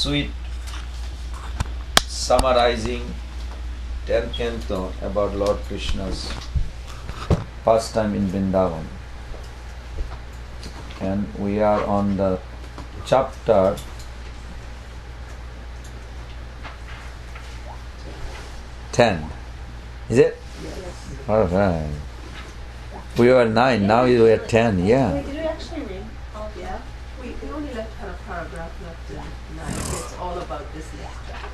sweet summarizing 10th canto about Lord Krishna's first time in Vrindavan. And we are on the chapter 10. Is it? Yes. Alright. We were 9, now we are 10, yeah. Wait, did we actually read all of that? We only left a paragraph left in 9. It's all about this next chapter.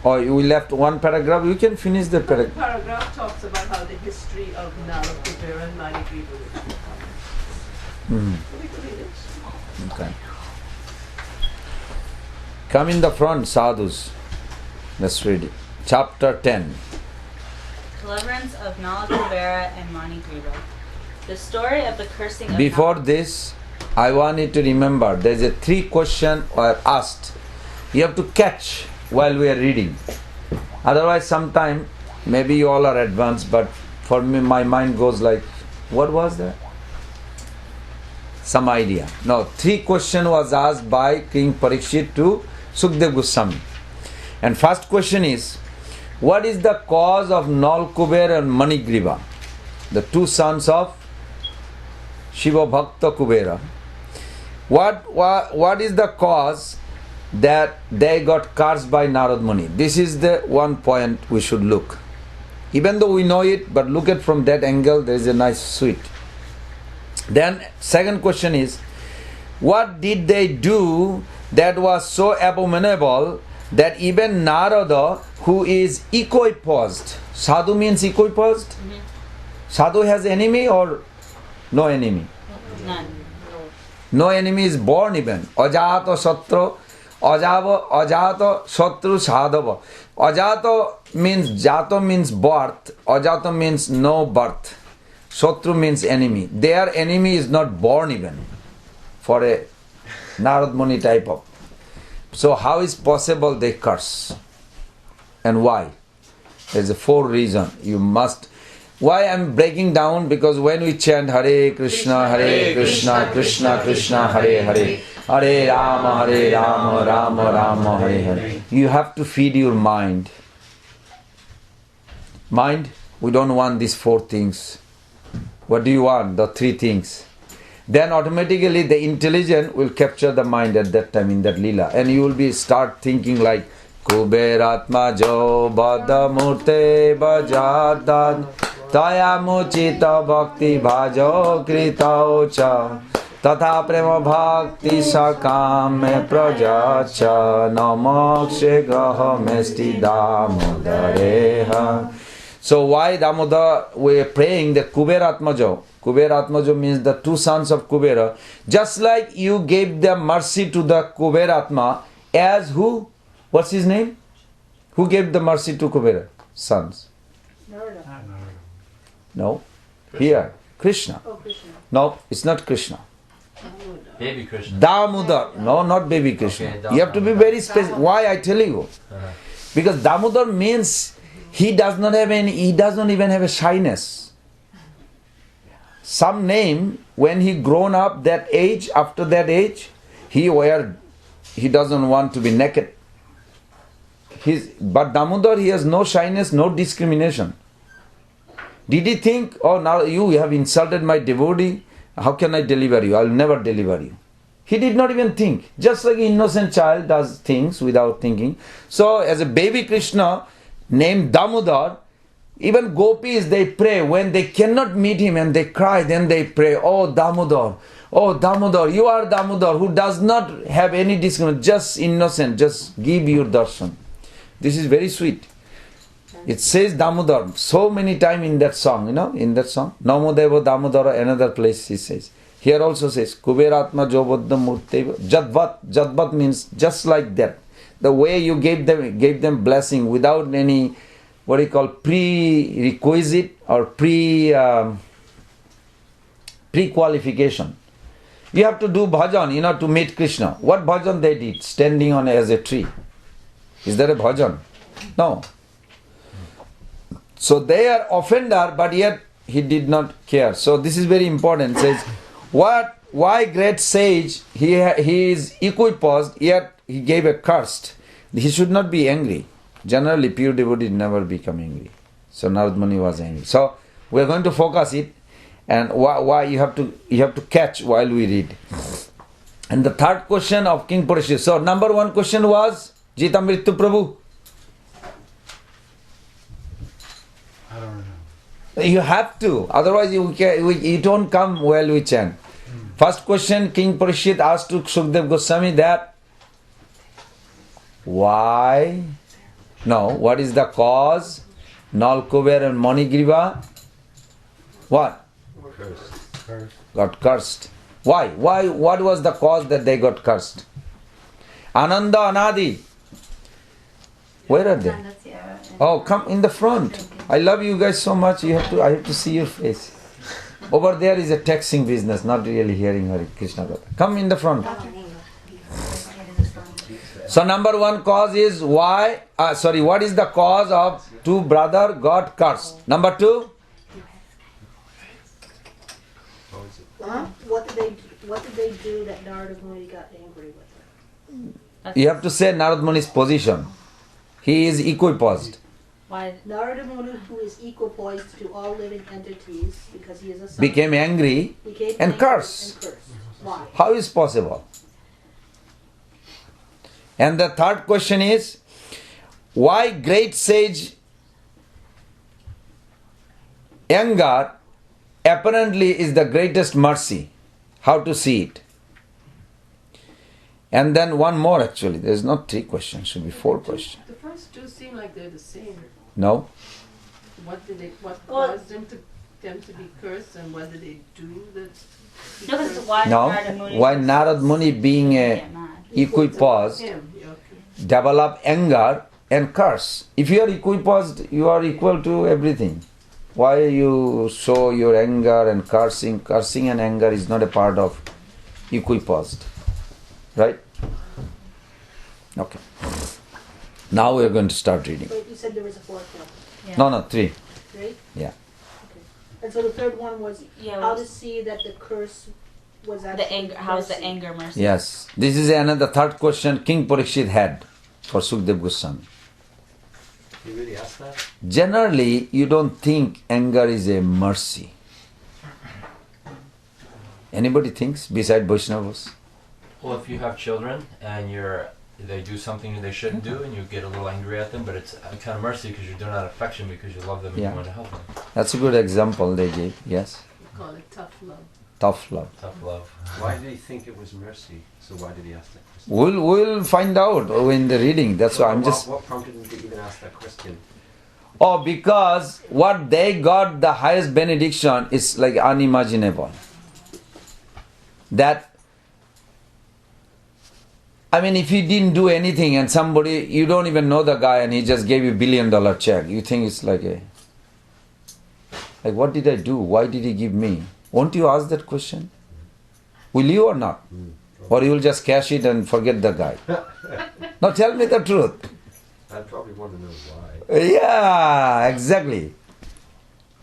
Oh, we left one paragraph, we can finish the The paragraph. paragraph talks about how the history of Nalakuvera and Manigriva will come. We could read it. Okay. Come in the front, sadhus. Let's read it. Chapter 10. Deliverance of Nalakuvera and Manigriva. The story of the cursing of Before this, I want you to remember there is a 3 questions are asked. You have to catch while we are reading. Otherwise, sometime maybe you all are advanced, but for me, my mind goes like, what was that? Some idea. No, 3 questions was asked by King Parikshit to Sukdev Goswami. And first question is, what is the cause of Nalakuvera and Manigriva, the 2 sons of Shiva Bhakta Kubera? What is the cause that they got cursed by Narad Muni? This is the one point we should look. Even though we know it, but look at from that angle, there is a nice sweet. Then second question is, what did they do that was so abominable that even Narada, who is equiposed, sadhu means equiposed? Sadhu has enemy or no enemy? None. No enemy is born even. Ajata Satru, Ajata Satru Sadhava. Ajata means, Jato means birth, Ajata means no birth. Satru means enemy. Their enemy is not born even for a Narad Muni type of. So how is possible they curse? And why? There's a 4 reasons. You must. Why I'm breaking down? Because when we chant Hare Krishna, Hare Krishna, Krishna Krishna, Hare Hare, Hare Rama, Rama Rama, Hare Hare. You have to feed your mind. Mind, we don't want these 4 things. What do you want? The 3 things. Then automatically the intelligence will capture the mind at that time in that lila, and you will be start thinking like Kuberatma jo bada murte bajadad taya muchita bhakti bhajo krita cha tatha prema bhakti sakame prajacha namakshe graha mesti damodareha. So why Damodar we are praying that Kuberatmajo? Kuberatmajo means the 2 sons of Kubera. Just like you gave the mercy to the Kuberatma as who? What's his name? Who gave the mercy to Kubera? Sons. No. Here. Krishna. Oh, Krishna. No, it's not Krishna. Baby Krishna. Damodar. No, not baby Krishna. Okay, You have to be very specific. Why I tell you? Because Damodar means he does not have any, he doesn't even have a shyness. Some name, when he grown up that age, after that age, he doesn't want to be naked. But Damodar, he has no shyness, no discrimination. Did he think, oh now you have insulted my devotee, how can I deliver you? I will never deliver you. He did not even think. Just like an innocent child does things without thinking. So as a baby Krishna, named Damodar, even gopis they pray when they cannot meet him and they cry, then they pray, oh Damodar, you are Damodar who does not have any discrimination, just innocent, just give your darshan. This is very sweet. It says Damodar so many times in that song, in that song. Namo Deva Damodara, another place he says. Here also says, Kuberatma Jobodda Murteva. Jadvat means just like that. The way you gave them blessing without any, prerequisite or pre-qualification. You have to do bhajan, to meet Krishna. What bhajan they did? Standing on as a tree. Is there a bhajan? No. So they are offender, but yet he did not care. So this is very important. It says, what why great sage, he is equiposed, yet he gave a curse. He should not be angry. Generally, pure devotee never become angry. So Narad Muni was angry. So we are going to focus it, and why you have to catch while we read. And the third question of King Parikshit. So number one question was Jita Mrityu Prabhu. I don't know. You have to, otherwise you don't come while we chant. First question King Parikshit asked to Sukdev Goswami that why? No, what is the cause? Nalakuvera and Manigriva what? Cursed. Got cursed. Why? What was the cause that they got cursed? Ananda Anadi. Where are they? Oh, come in the front. I love you guys so much. I have to see your face. Over there is a texting business, not really hearing Hare Krishna. Come in the front. So number one cause is what is the cause of two brother got cursed? Number two? What did they do that Narada Muni got angry with her? You have to say Narad Muni's position. He is equiposed. Why? Narada Muni, who is equipoised to all living entities, because he is a son, Became angry and cursed. Why? How is possible? And the third question is, why great sage anger apparently is the greatest mercy? How to see it? And then one more actually. There is not three questions, should be four questions. The first two seem like they're the same. No? What caused them to be cursed, and what did they do that? No, this is why No. Narada Muni Why was- Narad Muni being a get mad. equiposed Him, yeah, okay. develop anger and curse. If you are equiposed, you are equal to everything. Why you show your anger and cursing? Cursing and anger is not a part of equiposed. Right? Okay. Now we are going to start reading. Wait, you said there was a fourth one, Yeah. No, three. right? Yeah. Okay. And so the third one was Yeah, how was- to see that the curse was actually The anger. How's the mercy. anger mercy? Yes. This is another third question King Parikshit had for Sukdev Goswami. You really asked that? Generally, you don't think anger is a mercy. Anybody thinks beside Vaishnavas? Well, if you have children and they do something they shouldn't do and you get a little angry at them, but it's a kind of mercy because you're doing out of affection because you love them and Yeah. you want to help them. That's a good example they gave. Yes. We call it tough love. Tough love. Tough love. Why did he think it was mercy? So why did he ask that question? We'll find out in the reading. That's why I'm just. What prompted him to even ask that question? Oh, because what they got, the highest benediction, is like unimaginable. That, I mean, if you didn't do anything and somebody, you don't even know the guy and he just gave you $1 billion check, you think it's like what did I do? Why did he give me? Won't you ask that question? Will you or not? Or you will just cash it and forget the guy? Now tell me the truth. I'd probably want to know why. Yeah, exactly.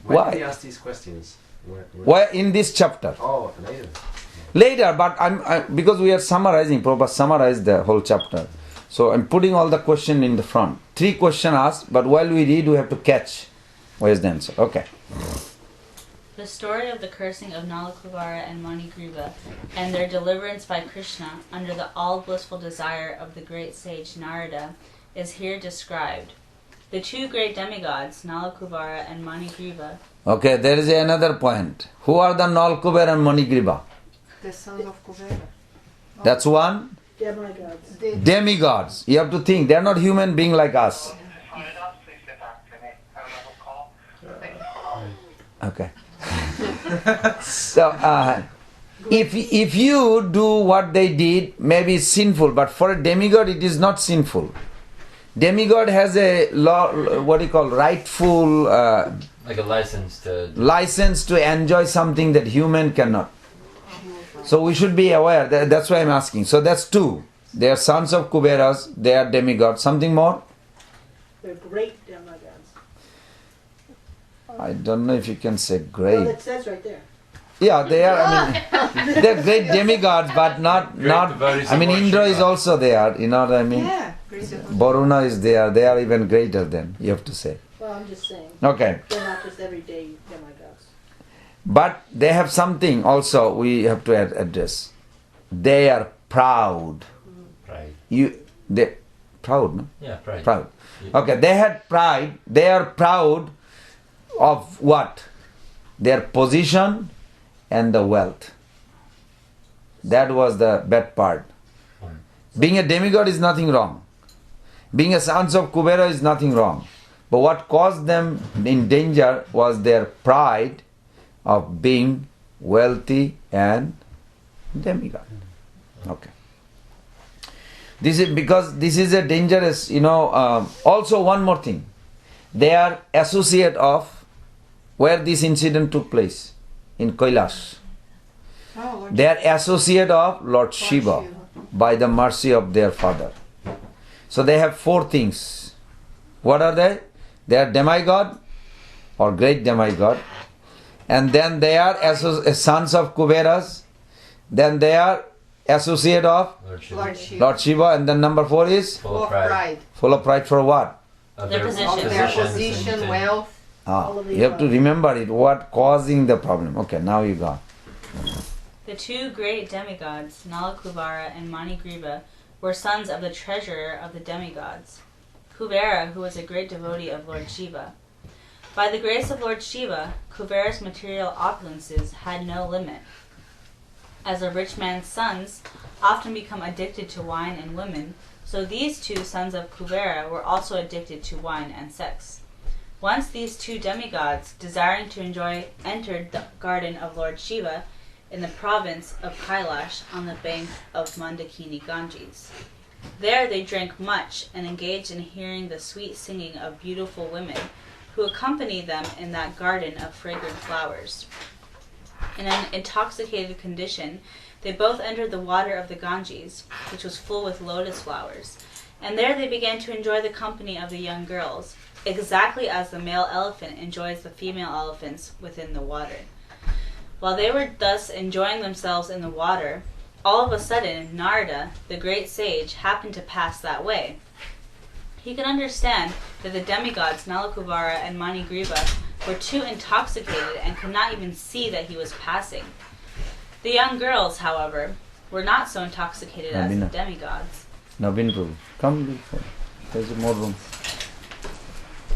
Why Why? did he ask these questions? Why in this chapter? Oh, later. Later, but because we are summarizing, Prabhupada summarized the whole chapter. So I'm putting all the question in the front. 3 questions asked, but while we read, we have to catch. Where's the answer? Okay. The story of the cursing of Nalakuvera and Manigriva and their deliverance by Krishna under the all-blissful desire of the great sage Narada is here described. The 2 great demigods, Nalakuvera and Manigriva. Okay, there is another point. Who are the Nalakuvera and Manigriva? The sons of Kuvera. That's one. Demigods. Demigods. You have to think. They are not human being like us. Okay. So, if you do what they did, maybe it's sinful, but for a demigod, it is not sinful. Demigod has a rightful Like a license to... license to enjoy something that human cannot. So we should be aware. That's why I'm asking. So that's 2. They are sons of Kuberas. They are demigods. Something more? They're great demigods. I don't know if you can say Well, great. it says right there. Yeah, they are. I mean, they're great demigods, but not. devotees I mean, of Lord Indra is Shiva. also there. You know what I mean? Yeah, great devotee. Varuna is there. They are even greater than, you have to say. Well, I'm just saying, Okay. they're not just everyday demigods. But they have something also we have to address. They are proud. Pride. They proud, no? Yeah, pride. Proud. Yeah. Okay, they had pride. They are proud of what? Their position and the wealth. That was the bad part. Being a demigod is nothing wrong. Being a sons of Kubera is nothing wrong. But what caused them in danger was their pride of being wealthy and demigod. Okay. This is because this is a dangerous, also one more thing. They are associate of where this incident took place, in Kailash. Oh, Lord They are associate of Lord Shiva Shiva. by the mercy of their father. So they have four things. What are they? They are demigod or great demigod. And then they are sons of Kuberas. Then they are associate of Lord Shiva. Lord Shiva. Lord Shiva. And then number 4 is Full of pride. full of pride for what? Of Their position. Of their positions position, and- wealth. All of the You have to above. remember it. What causing the problem? Okay, now you got. The two great demigods, Nalakuvera and Manigriva, were sons of the treasurer of the demigods, Kubera, who was a great devotee of Lord Shiva. By the grace of Lord Shiva, Kubera's material opulences had no limit. As a rich man's sons often become addicted to wine and women, so these two sons of Kubera were also addicted to wine and sex. Once these two demigods, desiring to enjoy, entered the garden of Lord Shiva in the province of Kailash on the bank of Mandakini Ganges. There they drank much and engaged in hearing the sweet singing of beautiful women who accompanied them in that garden of fragrant flowers. In an intoxicated condition, they both entered the water of the Ganges, which was full with lotus flowers, and there they began to enjoy the company of the young girls, exactly as the male elephant enjoys the female elephants within the water. While they were thus enjoying themselves in the water, all of a sudden Narada, the great sage, happened to pass that way. He could understand that the demigods Nalakuvera and Manigriva were too intoxicated and could not even see that he was passing. The young girls, however, were not so intoxicated as the Nabina. demigods. Navin Prabhu, come. There's more room.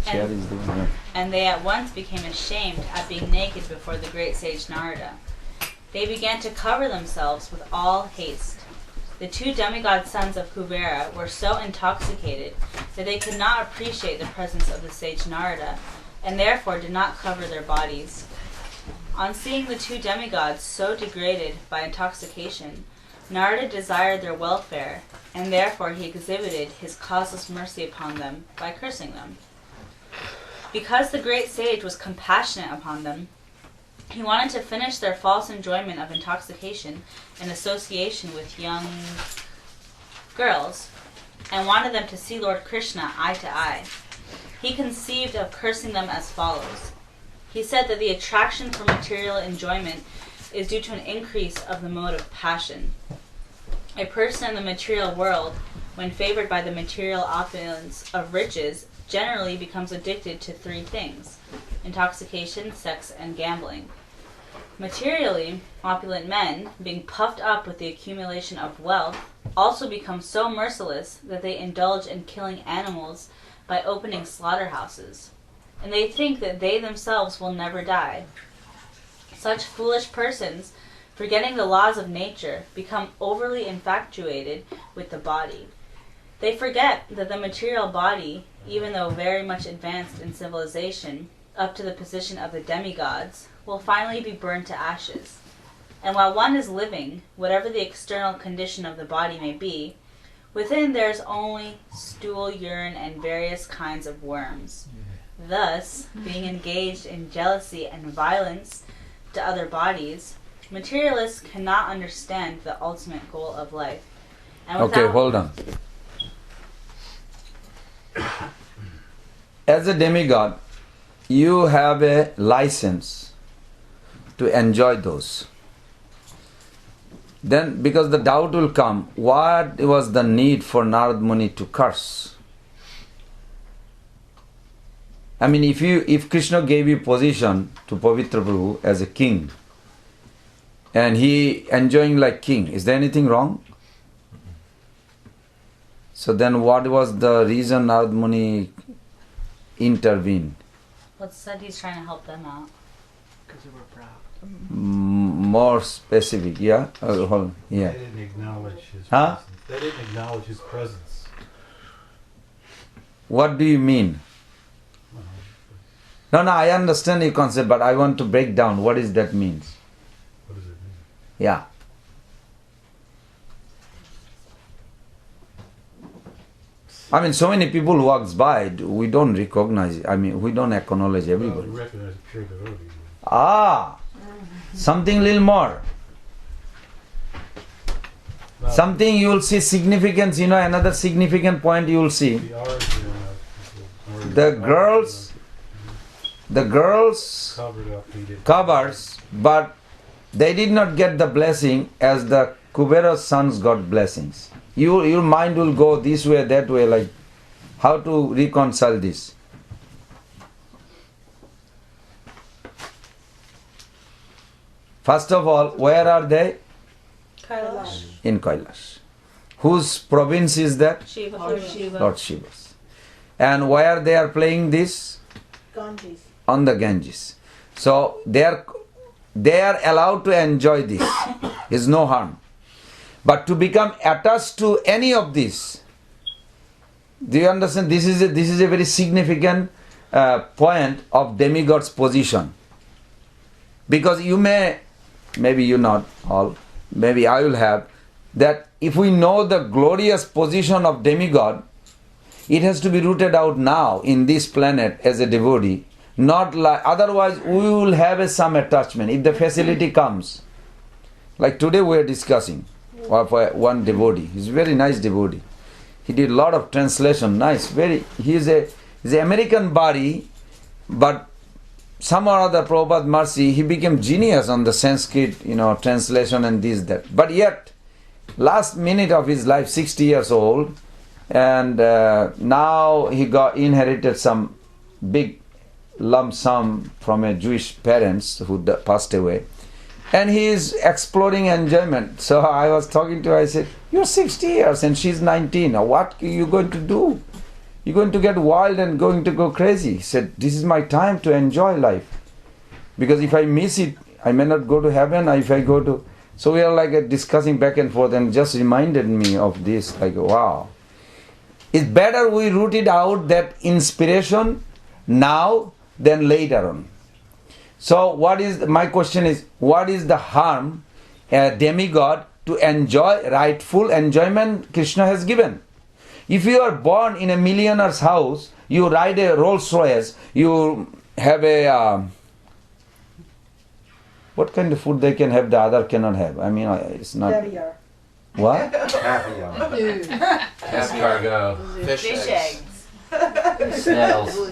Chair is there. And they at once became ashamed at being naked before the great sage Narada. They began to cover themselves with all haste. The two demigod sons of Kubera were so intoxicated that they could not appreciate the presence of the sage Narada, and therefore did not cover their bodies. On seeing the two demigods so degraded by intoxication, Narada desired their welfare, and therefore he exhibited his causeless mercy upon them by cursing them. Because the great sage was compassionate upon them, he wanted to finish their false enjoyment of intoxication and association with young girls, and wanted them to see Lord Krsna eye to eye. He conceived of cursing them as follows. He said that the attraction for material enjoyment is due to an increase of the mode of passion. A person in the material world, when favored by the material opulence of riches, generally becomes addicted to 3 things: intoxication, sex, and gambling. Materially, opulent men, being puffed up with the accumulation of wealth, also become so merciless that they indulge in killing animals by opening slaughterhouses, and they think that they themselves will never die. Such foolish persons, forgetting the laws of nature, become overly infatuated with the body. They forget that the material body, even though very much advanced in civilization, up to the position of the demigods, will finally be burned to ashes. And while one is living, whatever the external condition of the body may be, within there is only stool, urine, and various kinds of worms. Thus, being engaged in jealousy and violence to other bodies, materialists cannot understand the ultimate goal of life. And Okay, hold on. As a demigod, you have a license to enjoy those. Then, because the doubt will come, what was the need for Narad Muni to curse? I mean, if Krishna gave you position to Pavitra Prabhu as a king, and he enjoying like king, is there anything wrong? So then what was the reason Narad Muni intervened? Let's said he's trying to help them out. Because they were proud. More specific, yeah? Yeah. They didn't acknowledge his Huh? presence. They didn't acknowledge his presence. What do you mean? No, I understand your concept, but I want to break down what is that means. What does it mean? Yeah. I mean, so many people walks by, we don't recognize, I mean, we don't acknowledge Well, everybody. we recognize a pure devotee. Ah, something little more. Well, Something you will see significance, another significant point you will see. the origin of The girls covered up. He did. covers, but they did not get the blessing as the Kuvera's sons got blessings. Your mind will go this way, that way, like how to reconcile this. First of all, where are they? Kailash. In Kailash. Whose province is that? Shiva. Lord Shiva. Lord Shiva's. And where they are playing this? Ganges. On the Ganges. So they are allowed to enjoy this. Is no harm. But to become attached to any of this, do you understand? This is a very significant point of demigod's position. Because maybe you not all, maybe I will have, that if we know the glorious position of demigod, it has to be rooted out now in this planet as a devotee. Not like, otherwise we will have some attachment. If the facility comes, like today we are discussing of one devotee. He's a very nice devotee. He did a lot of translation. Nice, he's an American body, but somehow or other, Prabhupada mercy, he became genius on the Sanskrit, translation and this, that. But yet, last minute of his life, 60 years old, and now he inherited some big lump sum from a Jewish parents who passed away. And he is exploring enjoyment. So I was talking to her, I said, you're 60 years and she's 19. Now what are you going to do? You're going to get wild and going to go crazy. He said, this is my time to enjoy life. Because if I miss it, I may not go to heaven. If I go to... So we are like discussing back and forth, and just reminded me of this, like, wow. It's better we root it out, that inspiration, now than later on. So my question is, what is the harm a demigod to enjoy rightful enjoyment Krishna has given? If you are born in a millionaire's house, you ride a Rolls Royce, you have a... what kind of food they can have the other cannot have? I mean, it's not... Caviar. What? Caviar. Escargot. Fish eggs. Snails.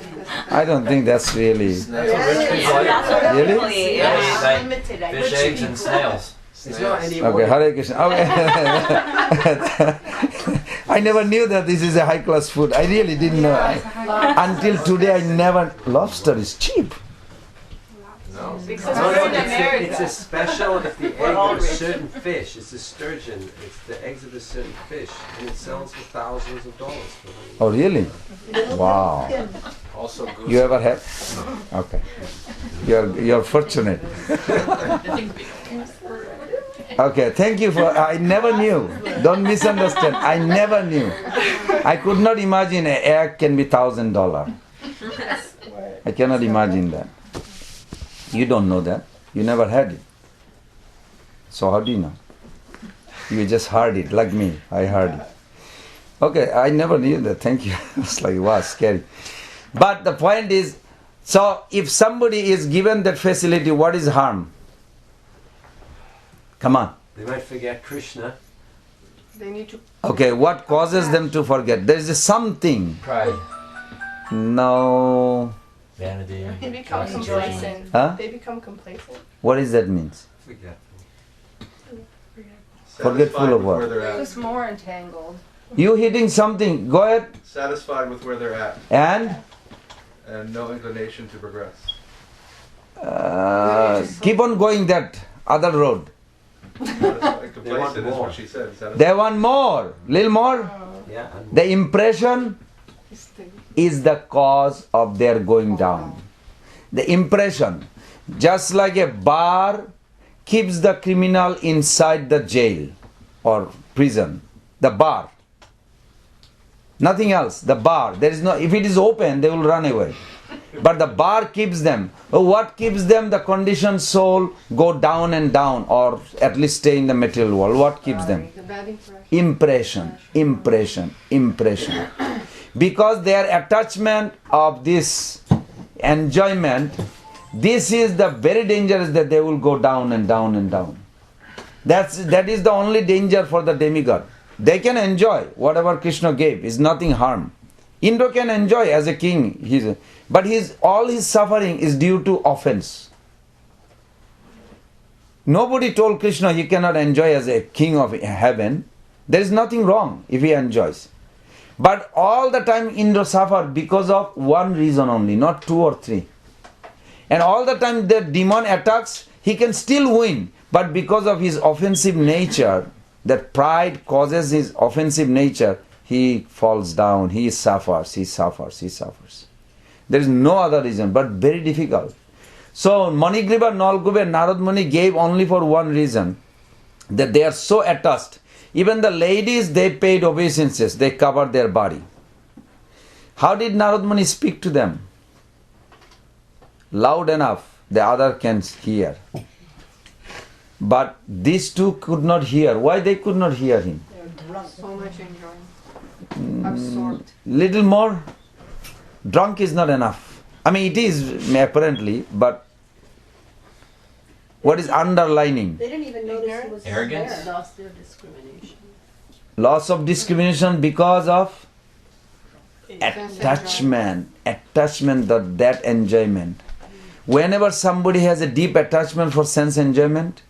I don't think that's really... That's what rich people like. Really? Yeah, Limited. Fish eggs and snails. It's not anymore. Okay, Hare Krishna. Okay. I never knew that this is a high class food. I really didn't know. Until today, I never... Lobster is cheap. No. Because No, we're in it's America. a special, it's the egg of a certain fish. It's a sturgeon. It's the eggs of a certain fish. And it sells for thousands of dollars. Oh, really? Wow. Also goose. You ever had? Okay. You're fortunate. Okay, thank you for... I never knew. Don't misunderstand. I never knew. I could not imagine an egg can be $1,000. I cannot imagine that. You don't know that. You never had it. So how do you know? You just heard it, like me. I heard it. Okay, I never knew that. Thank you. It's like, wow, scary. But the point is, so if somebody is given that facility, what is harm? Come on. They might forget Krishna. They need to. Okay, what causes them to forget? There is something. Pride. No. vanity. They become lust of complacent. Huh? They become complacent. What is that means? Forgetful. Forgetful of what? Where they're at. Just more entangled. You hitting something. Go ahead. Satisfied with where they're at And no inclination to progress. keep on going that other road. Complacent is more. what she said. Satisfied. They want more. Little more. Yeah. The impression is the cause of their going down. The impression, just like a bar keeps the criminal inside the jail or prison. The bar. Nothing else. The bar. There is no. If it is open, they will run away. But the bar keeps them. What keeps them? The conditioned soul go down and down, or at least stay in the material world. What keeps them? The bad impression. Impression, impression, impression. Because their attachment of this enjoyment, this is the very dangerous, that they will go down and down and down. That is the only danger for the demigod. They can enjoy whatever Krishna gave, is nothing harm. Indra can enjoy as a king, but all his suffering is due to offense. Nobody told Krishna he cannot enjoy as a king of heaven. There is nothing wrong if he enjoys. But all the time Indra suffered because of one reason only, not two or three. And all the time the demon attacks, he can still win. But because of his offensive nature, that pride causes his offensive nature, he falls down, he suffers. There is no other reason, but very difficult. So Manigriva, Nalakuvera, Narad Muni gave only for one reason, that they are so attached. Even the ladies, they paid obeisances, they covered their body. How did Narad Muni speak to them? Loud enough, the other can hear. But these two could not hear. Why they could not hear him? So much enjoyment. Absorbed. Little more. Drunk is not enough. I mean, it is apparently, but what is underlining? They didn't even notice he was Arrogance? there. Lost their discrimination. Loss of discrimination because of attachment, that enjoyment. Whenever somebody has a deep attachment for sense enjoyment,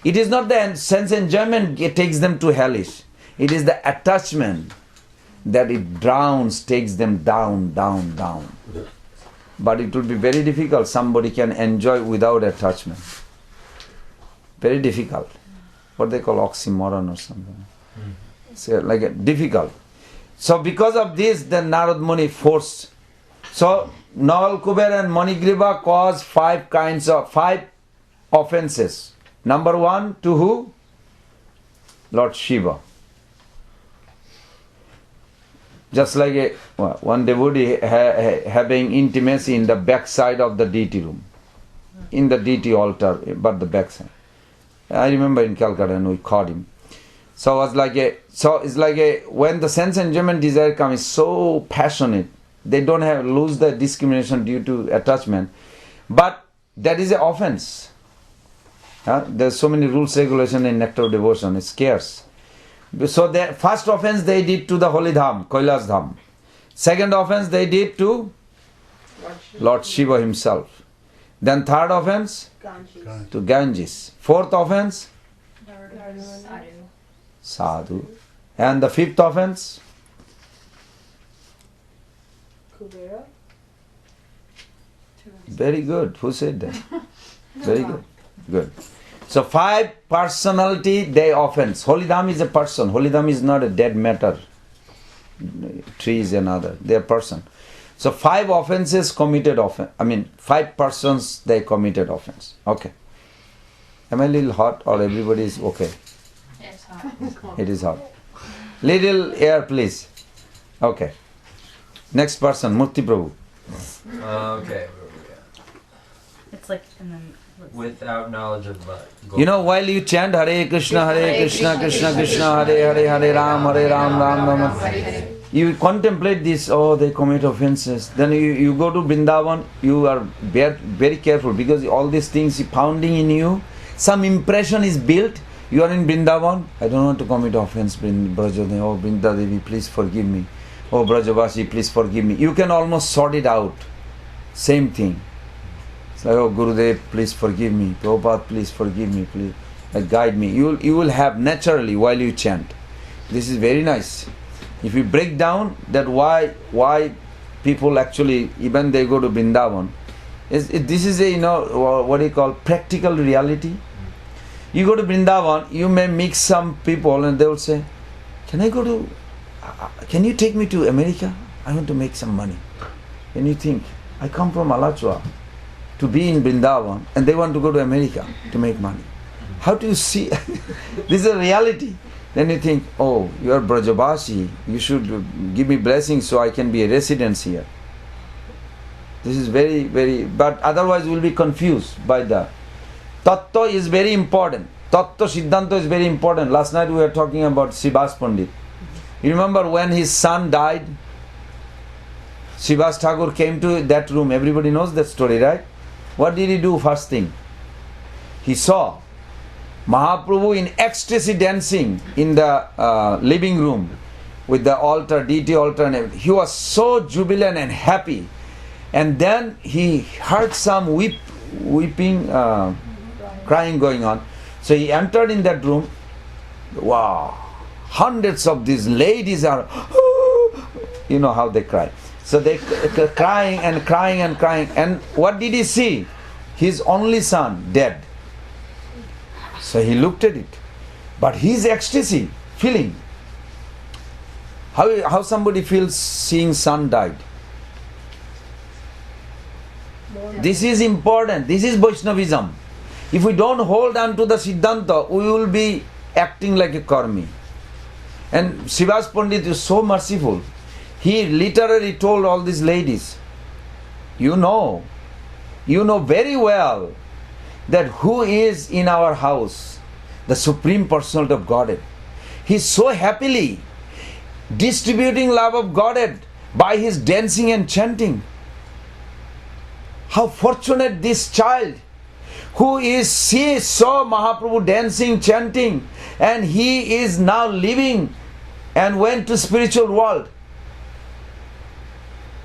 it is not the sense enjoyment it takes them to hellish. It is the attachment that it drowns, takes them down. But it will be very difficult. Somebody can enjoy without attachment. Very difficult. What they call oxymoron or something. So difficult. So because of this, then Narad Muni forced. So Nalakuvera and Manigriva caused 5 offenses. Number 1, to who? Lord Shiva. Just like one devotee having intimacy in the backside of the deity room, in the deity altar, but the backside. I remember in Calcutta, and we caught him. So it's like when the sense enjoyment desire comes, it's so passionate. They don't lose the discrimination due to attachment, but that is an offense. There's so many rules, regulation in Nectar of Devotion. It's scarce. So the first offense they did to the holy dham, Kailas dham. Second offense they did to Lord Shiva himself. Then third offense to Ganges. Fourth offense Sadhu. And the fifth offense Kuvera. Very good. Who said that? Very good. Good. So 5 personality they offense. Holy Dham is a person. Holy Dham is not a dead matter. Trees and other. They are person. So 5 offenses committed offense. 5 persons they committed offense. Okay. Am I a little hot or everybody is okay? It's hot. It is hot. Little air please. Okay. Next person, Murti Prabhu. Okay. It's like, and then. Without knowledge of You know, while you chant Hare Krishna, Krishna Krishna, Hare Ram, Ram Ram, you contemplate this, they commit offenses. Then you go to Vrindavan, you are very careful because all these things pounding in you, some impression is built. You are in Vrindavan, I don't want to commit offense, Brajadevi, Vrindadevi, please forgive me. Oh Brajavasi, please forgive me. You can almost sort it out. Same thing. It's like, oh Gurudev, please forgive me. Prabhupada, please forgive me, please. Guide me. You will have naturally while you chant. This is very nice. If you break down that why people actually, even they go to Vrindavan, this is a, what do you call, practical reality. You go to Vrindavan, you may meet some people and they will say, can you take me to America? I want to make some money. And you think, I come from Alachua to be in Vrindavan and they want to go to America to make money. How do you see? This is a reality. Then you think, oh, you are Brajabasi, you should give me blessings so I can be a resident here. This is very, very, but otherwise we'll be confused by that. Tattva is very important. Tattva Siddhanta is very important. Last night we were talking about Srivas Pandit. You remember when his son died? Srivas Thakur came to that room. Everybody knows that story, right? What did he do first thing? He saw Mahaprabhu in ecstasy dancing in the living room with the altar, deity altar and everything. He was so jubilant and happy. And then he heard some weeping, crying going on. So he entered in that room. Wow! Hundreds of these ladies are, you know how they cry. So they crying and crying and crying. And what did he see? His only son dead. So he looked at it. But his ecstasy, feeling. How somebody feels seeing son died? This is important. This is Vaishnavism. If we don't hold on to the Siddhanta, we will be acting like a karmi. And Srivas Pandit is so merciful. He literally told all these ladies, you know very well that who is in our house? The Supreme Personality of Godhead. He is so happily distributing love of Godhead by his dancing and chanting. How fortunate this child who saw Mahaprabhu dancing, chanting, and he is now living and went to spiritual world.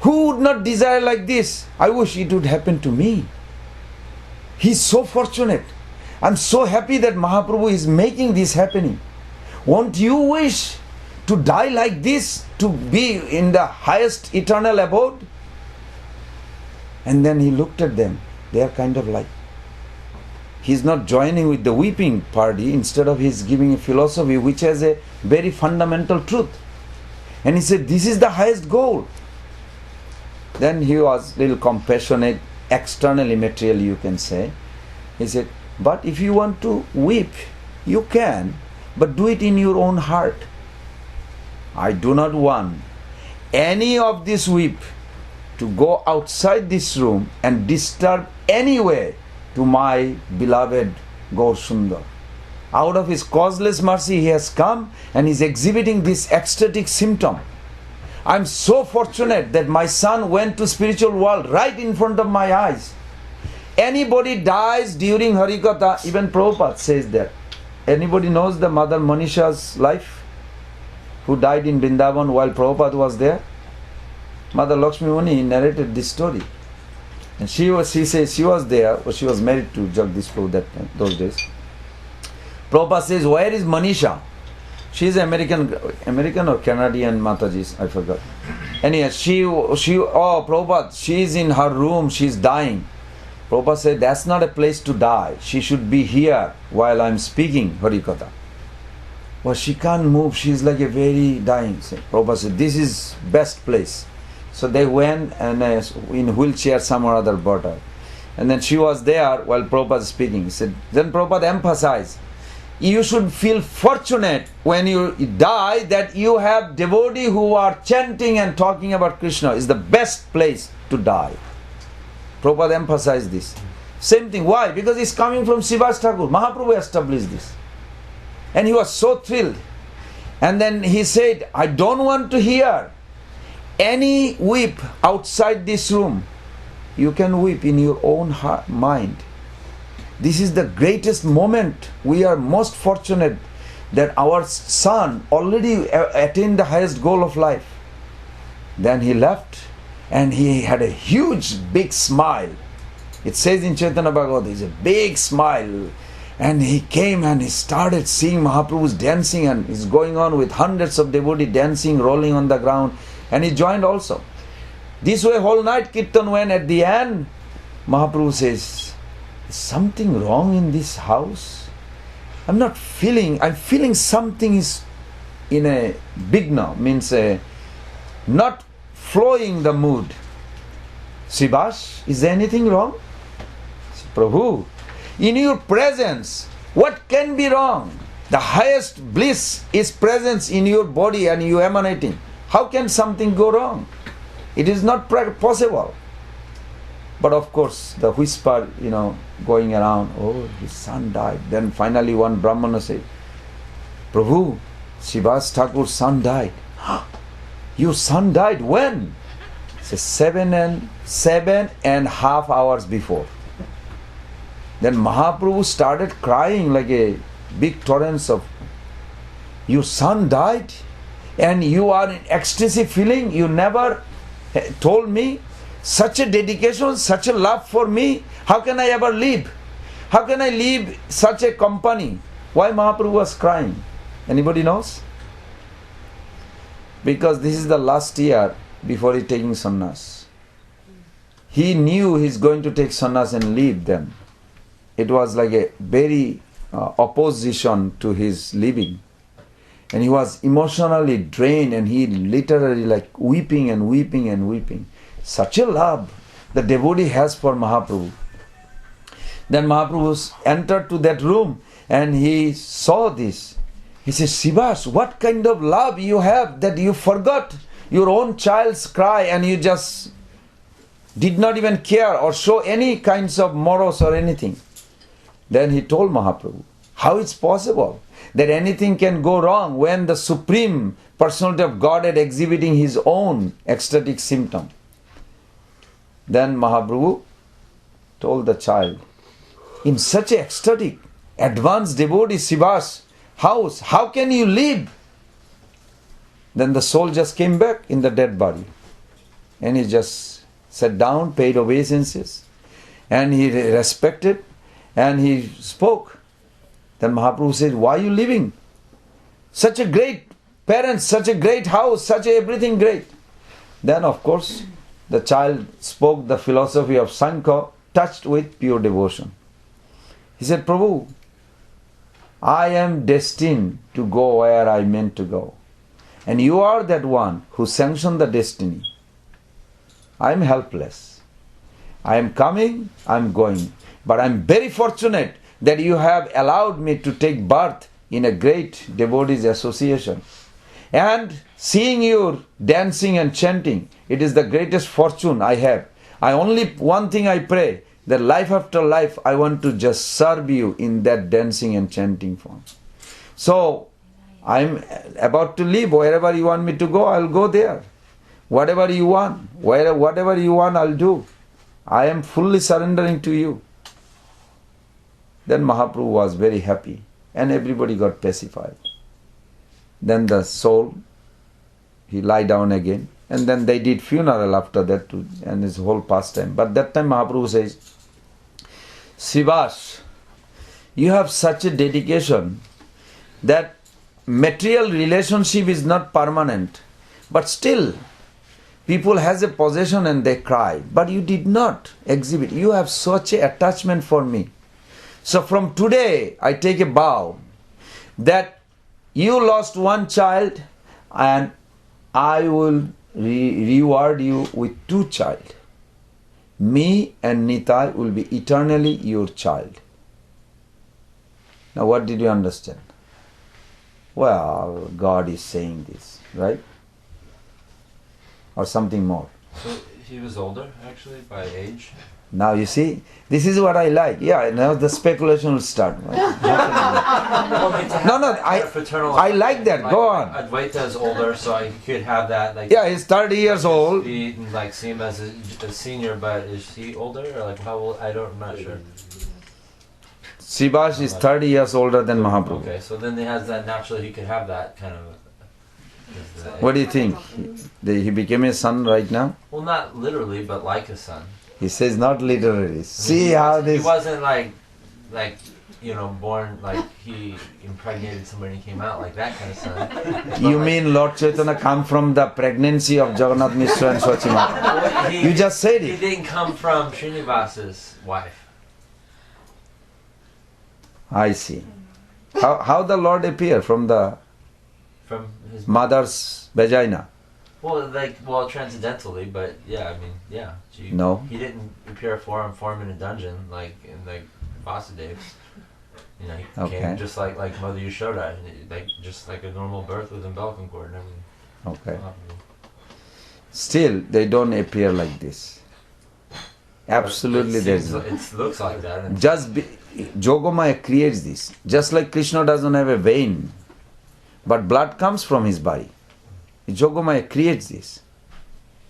Who would not desire like this? I wish it would happen to me. He is so fortunate. I am so happy that Mahaprabhu is making this happening. Won't you wish to die like this, to be in the highest eternal abode? And then he looked at them. They are kind of like, he's not joining with the weeping party. Instead of he's giving a philosophy which has a very fundamental truth. And he said, this is the highest goal. Then he was a little compassionate, externally material you can say. He said, but if you want to weep, you can, but do it in your own heart. I do not want any of this weep to go outside this room and disturb anyway to my beloved Gaur Sundar. Out of his causeless mercy he has come and is exhibiting this ecstatic symptom. I am so fortunate that my son went to spiritual world right in front of my eyes. Anybody dies during Harikatha, even Prabhupada says that. Anybody knows the Mother Manisha's life? Who died in Vrindavan while Prabhupada was there? Mother Lakshmi Muni narrated this story. And she says she was there, or she was married to Jagdish Prabhu those days. Prabhupada says, where is Manisha? She is American or Canadian Mataji, I forgot. Anyway, Prabhupada, she is in her room, she is dying. Prabhupada said, that's not a place to die. She should be here while I am speaking Harikatha. Well, she can't move, she is like a very dying. So Prabhupada said, this is best place. So they went and in wheelchair some or other brought her. And then she was there while Prabhupada is speaking. He said, then Prabhupada emphasized, you should feel fortunate when you die that you have devotees who are chanting and talking about Krishna. Is the best place to die. Prabhupada emphasized this. Same thing. Why? Because it's coming from Srivas Thakur. Mahaprabhu established this. And he was so thrilled. And then he said, I don't want to hear any weep outside this room. You can weep in your own mind. This is the greatest moment. We are most fortunate that our son already attained the highest goal of life. Then he left And he had a huge, big smile. It says in Chaitanya Bhagavad, there's a big smile. And he came and he started seeing Mahaprabhu's dancing, and it's going on with hundreds of devotees dancing, rolling on the ground. And he joined also. This way whole night Kirtan went. At the end, Mahaprabhu says, is something wrong in this house? I'm feeling something is in a bigna, means not flowing the mood. Srivas, is there anything wrong? Prabhu, in your presence, what can be wrong? The highest bliss is presence in your body and you emanating. How can something go wrong? It is not possible. But of course, the whisper, going around, oh, his son died. Then finally one Brahmana said, Prabhu, Srivas Thakur's son died. Your son died when? Says 7.5 hours before. Then Mahaprabhu started crying like a big torrent of, your son died and you are in ecstasy feeling, you never told me, such a dedication, such a love for me, how can I ever live? How can I leave such a company? Why Mahaprabhu was crying? Anybody knows? Because this is the last year before he taking sannyas. He knew he's going to take sannyas and leave them. It was like a very opposition to his living. And he was emotionally drained and he literally like weeping and weeping and weeping. Such a love the devotee has for Mahaprabhu. Then Mahaprabhu entered to that room and he saw this. He says, Srivas, what kind of love you have that you forgot your own child's cry and you just did not even care or show any kinds of morals or anything. Then he told Mahaprabhu, how it's possible that anything can go wrong when the Supreme Personality of Godhead exhibiting his own ecstatic symptom. Then Mahaprabhu told the child, in such an ecstatic, advanced devotee Srivas house, how can you live? Then the soul just came back in the dead body. And he just sat down, paid obeisances, and he respected, and he spoke. Then Mahaprabhu said, why are you living? Such a great parents, such a great house, such a everything great. Then of course, the child spoke the philosophy of Sankhya, touched with pure devotion. He said, Prabhu, I am destined to go where I meant to go. And you are that one who sanctioned the destiny. I am helpless. I am coming, I am going. But I am very fortunate that you have allowed me to take birth in a great devotees association. And seeing you dancing and chanting, it is the greatest fortune I have. One thing I pray, that life after life I want to just serve you in that dancing and chanting form. So, I am about to leave. Wherever you want me to go, I will go there. Whatever you want, whatever you want, I will do. I am fully surrendering to you. Then Mahaprabhu was very happy and everybody got pacified. Then the soul, he lie down again, and then they did funeral after that too, and his whole pastime. But that time Mahaprabhu says, Srivas, you have such a dedication that material relationship is not permanent, but still people has a possession and they cry, but you did not exhibit. You have such a attachment for me. So from today I take a vow that you lost one child and I will reward you with 2 children. Me and Nitai will be eternally your child. Now what did you understand? Well, God is saying this, right? Or something more. So he was older, actually, by age? Now you see, this is what I like. Yeah, now the speculation will start. I like that. Go on. Advaita is older, so he could have that. Like, yeah, he's 30 years old. Be, like, see him as a senior, but is he older or like how old? I'm not sure. Srivas is 30 years older than Mahaprabhu. Okay, so then he has that naturally. He could have that kind of What do you think? He became a son right now? Well, not literally, but like a son. He says not literally. See He how wasn't- this... He wasn't like, born like he impregnated somebody and came out like that kind of son. You mean Lord Chaitanya come from the pregnancy of Jagannath Mishra and Swachima? You just said He it. didn't come from Srinivasa's wife. I see. How the Lord appear from the From his mother's vagina? Well, transcendentally, but yeah, I mean, yeah. No. He didn't appear form in a dungeon like in Vasudev's. He Okay. came just like Mother Yashoda, just like a normal birth with umbilical cord and everything. Okay. Still, they don't appear like this. Absolutely, It there's seems- It looks like that. And Yogamaya creates this. Just like Krishna doesn't have a vein, but blood comes from his body. Yogamaya creates this.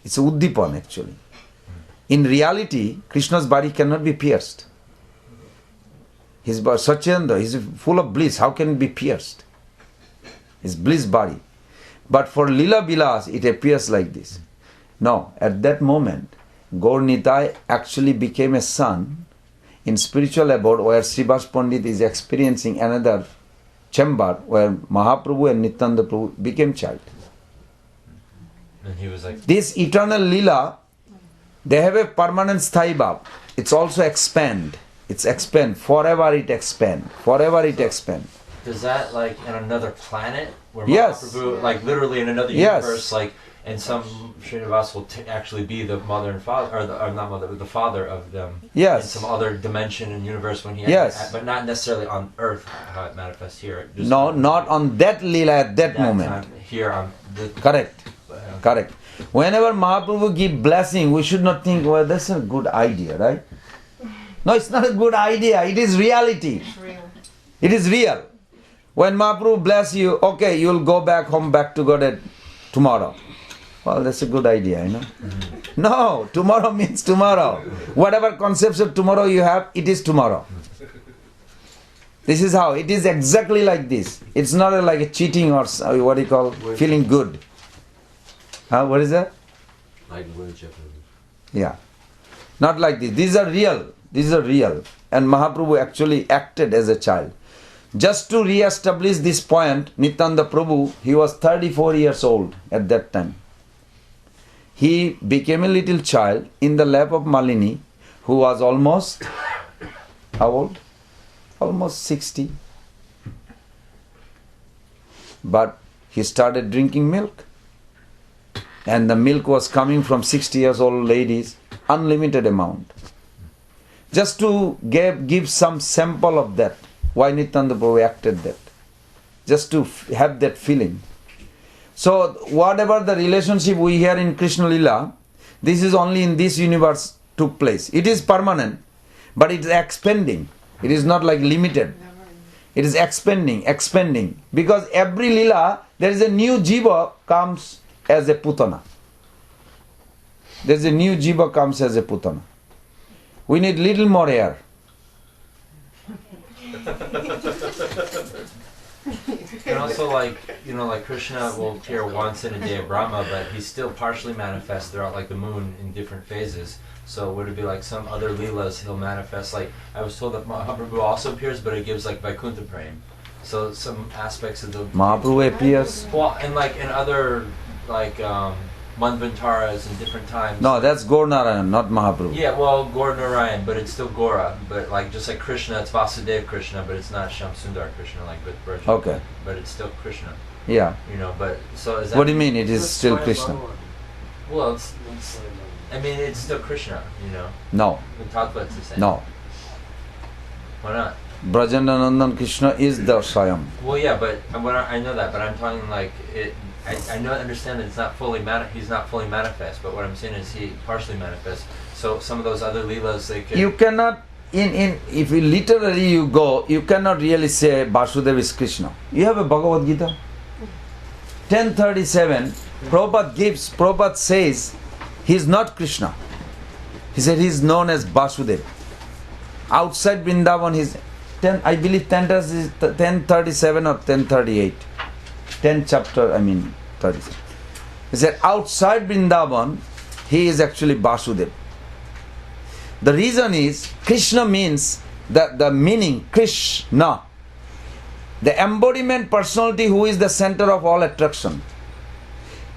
It's a uddipan actually. In reality, Krishna's body cannot be pierced. His body, Satchidananda, is full of bliss. How can it be pierced? His bliss body. But for Lila Bilas, it appears like this. No, at that moment, Gaur Nitai actually became a son in spiritual abode where Srivas Pandit is experiencing another chamber where Mahaprabhu and Nityananda Prabhu became child. And he was like, This eternal Leela, they have a permanent Sthai Bhav. It's also expand. It's expand. Forever it expand. Forever it expand. does that like in another planet where Yes. Mahaprabhu, like literally in another Yes. universe, like and some Srinivas will actually be the mother and father, or not mother, but the father of them. Yes. In some other dimension and universe when he. Yes. But not necessarily on Earth how it manifests here. Just No, not on that Leela at that that moment. time here on the. Correct. Correct. Whenever Mahaprabhu give blessing, we should not think, well, that's a good idea, right? No, it's not a good idea. It is reality. It's real. It is real. When Mahaprabhu bless you, okay, you'll go back home, back to God tomorrow. Well, that's a good idea, you know. No, tomorrow means tomorrow. Whatever concepts of tomorrow you have, it is tomorrow. This is how. It is exactly like this. It's not like a cheating or what do you call, feeling good. What is that? Like word Japanese. Yeah. Not like this. These are real. These are real. And Mahaprabhu actually acted as a child. Just to re-establish this point, Nityananda Prabhu, he was 34 years old at that time. He became a little child in the lap of Malini, who was almost, how old? Almost 60. But he started drinking milk. And the milk was coming from 60 years old ladies, unlimited amount. Just to give some sample of that, why Nityananda Prabhu acted that. Just to have that feeling. So whatever the relationship we hear in Krishna Lila, this is only in this universe took place. It is permanent, but it is expanding. It is not like limited. It is expanding. Because every Lila, there is a new jiva comes as a putana. There is a new jiva comes as a putana. We need little more air. And also, like Krishna will appear once in a day of Brahma, but he's still partially manifest throughout, like the moon, in different phases. So would it be like some other leelas he'll manifest? Like I was told that Mahaprabhu also appears, but it gives like Vaikuntha Prem. So some aspects of the Mahaprabhu appears. well, and like in other like Manvantaras in different times. No, that's Gaur Narayan, not Mahaprabhu. Yeah, well, Gaur Narayan, but it's still Gora. But like just like Krishna, it's Vasudeva Krishna, but it's not Shyam Sundar Krishna like with Braj. Okay. But it's still Krishna. Yeah. But so is that? What do you mean it is still Krishna? Well, I mean, it's still Krishna. No. The Tattva is the same. No. Why not? Brajananandan Krishna is the Swayam. Well, yeah, but I know that, but I'm talking like it. I understand that it's not fully he's not fully manifest, but what I'm saying is he partially manifests. So some of those other leelas, they could. You cannot, if you literally you go, you cannot really say Vasudeva is Krishna. You have a Bhagavad Gita. 1037, Prabhupada says he is not Krishna. He said he is known as Vasudeva. Outside Vrindavan, I believe 1037 or 1038. 10th chapter, 37. He said outside Vrindavan, he is actually Vasudeva. The reason is, Krishna means, the meaning, Krishna, the embodiment personality who is the center of all attraction.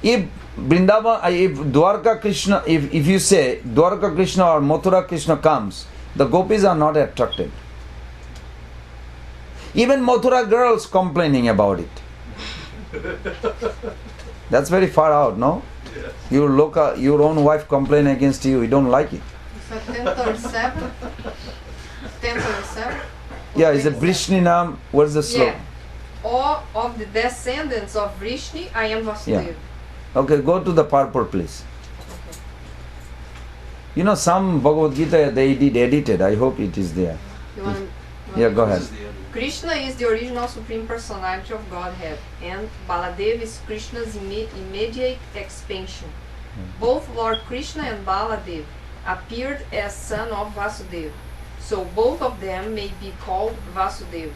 If Vrindavan, if Dwarka Krishna, if you say Dwarka Krishna or Mathura Krishna comes, the gopis are not attracted. Even Mathura girls complaining about it. That's very far out, no? Yes. Your own wife complain against you, you don't like it. So 1037? 1037? Yeah, it's a Vrishninam, what's the slogan? Yeah. All of the descendants of Vrishni, I am Vasudeva. Yeah. Okay, go to the purport, please. You know, some Bhagavad Gita they did edited. I hope it is there. You want Yeah, go ahead. Krishna is the original supreme personality of Godhead, and Baladeva is Krishna's immediate expansion. Both Lord Krishna and Baladev appeared as son of Vasudeva, so both of them may be called Vasudeva.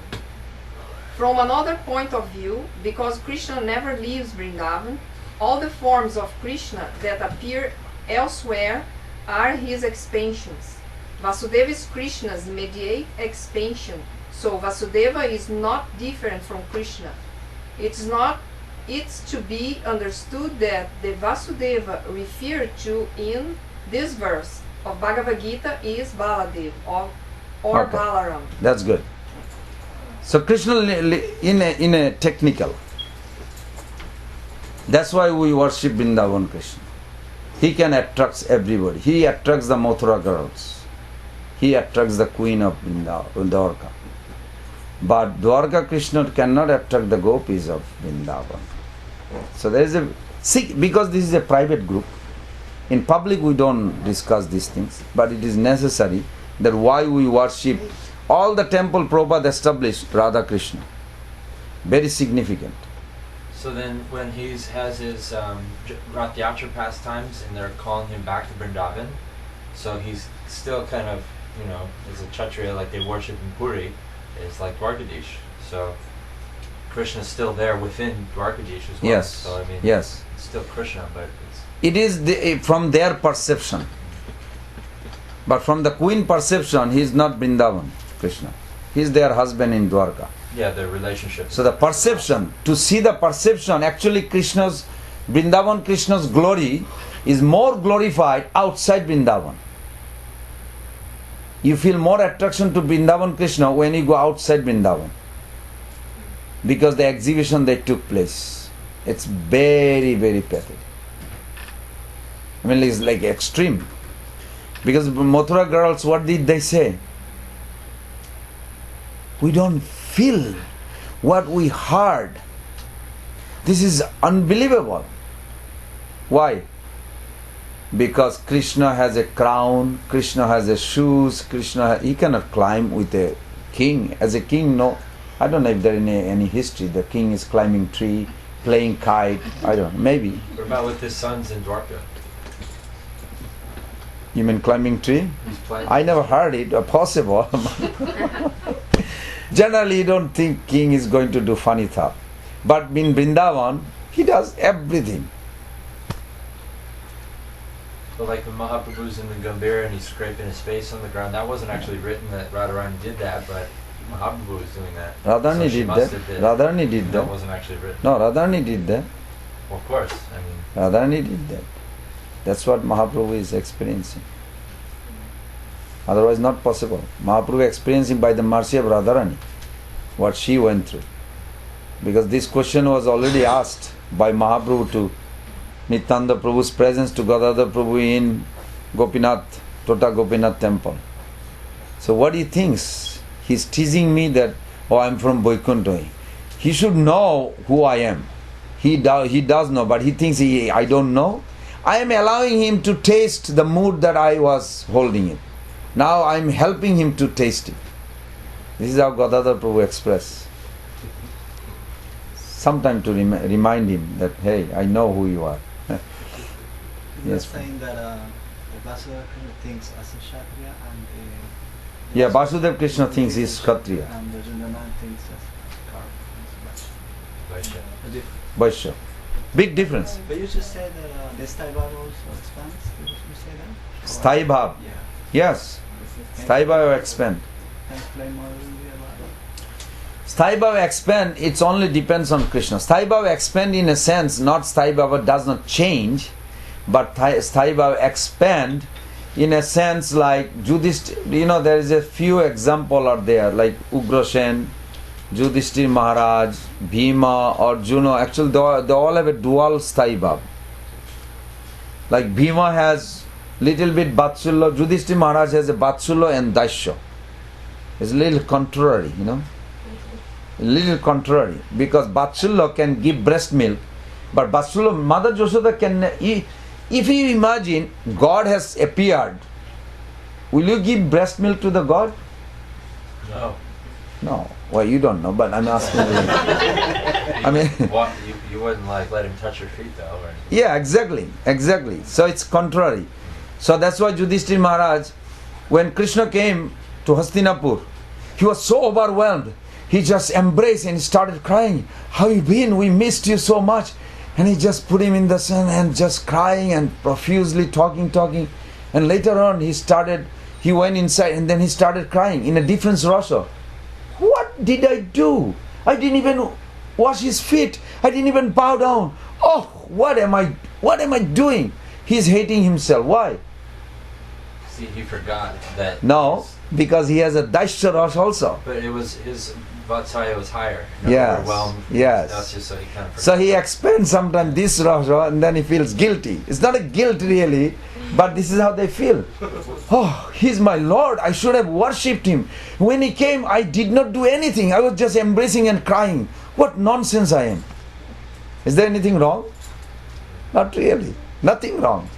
From another point of view, because Krishna never leaves Vrindavan, all the forms of Krishna that appear elsewhere are his expansions. Vasudeva is Krishna's immediate expansion, so Vasudeva is not different from Krishna. It's to be understood that the Vasudeva referred to in this verse of Bhagavad Gita is Baladev or Okay. Balaram. That's good. So Krishna in a technical. That's why we worship Vrindavan Krishna. He can attract everybody. He attracts the Mathura girls. He attracts the queen of Dwarka. But Dwarka Krishna cannot attract the gopis of Vrindavan. So there is because this is a private group. In public we don't discuss these things, but it is necessary that why we worship all the temple Prabhupada established Radha Krishna. Very significant. So then, when he has his Rath Yatra pastimes and they're calling him back to Vrindavan, so he's still kind of, as a Kshatriya, like they worship in Puri, is like Dwarkadish. So Krishna's still there within Dwarkadish as well. Yes. So I mean, Yes. it's still Krishna, but it's It is from their perception. But from the queen perception, he is not Vrindavan Krishna. He is their husband in Dwarka. yeah, their relationship. So the perception, to see the perception, actually Vrindavan Krishna's glory is more glorified outside Vrindavan. You feel more attraction to Vrindavan Krishna when you go outside Vrindavan. Because the exhibition that took place, it's very, very pathetic. I mean, it's like extreme. Because Mathura girls, what did they say? We don't feel what we heard. This is unbelievable. Why? Because Krishna has a crown, Krishna has a shoes, he cannot climb with a king. As a king, no. I don't know if there is any history. The king is climbing tree, playing kite. I don't know. Maybe. What about with his sons in Dwarka? You mean climbing tree? He's playing. I never heard it. Possible. Generally, you don't think king is going to do funny stuff. But in Vrindavan, he does everything. But like when Mahaprabhu's in the Gambhira and he's scraping his face on the ground, that wasn't actually written that Radharani did that, but Mahaprabhu was doing that. Radharani So she did must that. have did. Radharani did That that. wasn't actually written. No, Radharani did that. Well, of course. I mean, Radharani did that. That's what Mahaprabhu is experiencing. Otherwise not possible. Mahaprabhu experiencing by the mercy of Radharani what she went through. Because this question was already asked by Mahaprabhu to Nityananda Prabhu's presence to Gadadhar Prabhu in Gopinath, Tota Gopinath temple. So what he thinks? He's teasing me that, I'm from Vaikuntha. He should know who I am. He does know, but he thinks I don't know. I am allowing him to taste the mood that I was holding in. Now I am helping him to taste it. This is how Gadadhar Prabhu expressed. Sometime to remind him that, hey, I know who you are. You're Yes. saying that the Vasudeva Krishna thinks as a Kshatriya and Yeah, Vasudev Krishna thinks he is Kshatriya, and the Jandanan thinks as Karma. Vaishya. Vaishya. Big difference. But you just said that the Sthai Bhava also expands. Did you say that? Sthai Bhav. Yeah. Yes. Sthai Bhav expand. Can you explain more about it? Sthai Bhav expand, it only depends on Krishna. Sthai Bhav expand in a sense, not Sthai Bhav does not change, but Sthai Bhav expand in a sense like Yudhishthira, there is a few example are there, like Ugrasen, Yudhishthira Maharaj, Bhima, Arjuna. Actually, they all have a dual Sthai Bhav. Like Bhima has little bit Vatsulya, Yudhishthira Maharaj has a Vatsulya and Daisya. It's a little contrary, A little contrary. Because Vatsulya can give breast milk, but Vatsulya, Mother Yashoda can... If you imagine God has appeared, will you give breast milk to the God? No. No. Well, you don't know, but I'm asking you. I mean... What, you wouldn't like let him touch your feet though, or... Yeah, exactly. So it's contrary. So that's why Yudhishthira Maharaj, when Krishna came to Hastinapur, he was so overwhelmed. He just embraced and started crying. How you been? We missed you so much. And he just put him in the sun and just crying and profusely talking. And later on he went inside and then he started crying in a different rasa. What did I do? I didn't even wash his feet. I didn't even bow down. Oh, what am I doing? He's hating himself. Why? See, he forgot that... No, because he has a Daisya rasa also. But it was his... Vatsalya was higher. Yes. Overwhelmed. Yes. That's just so he kind of forgot. So he expends sometimes this rasa and then he feels guilty. It's not a guilt really, but this is how they feel. Oh, he's my Lord. I should have worshipped him. When he came, I did not do anything. I was just embracing and crying. What nonsense I am. Is there anything wrong? Not really. Nothing wrong.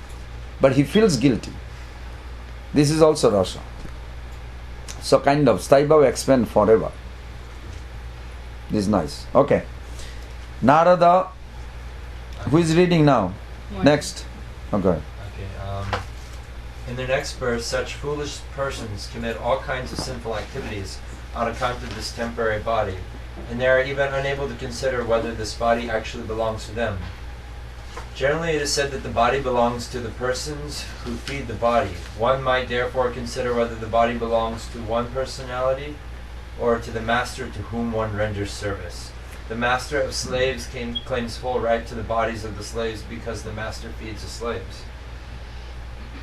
But he feels guilty. This is also rasa. So kind of Sthai Bhava expand forever. This is nice. Okay. Narada, who is reading now? Next. Okay. In the next verse, such foolish persons commit all kinds of sinful activities on account of this temporary body, and they are even unable to consider whether this body actually belongs to them. Generally, it is said that the body belongs to the persons who feed the body. One might therefore consider whether the body belongs to one personality or to the master to whom one renders service. The master of slaves claims full right to the bodies of the slaves because the master feeds the slaves.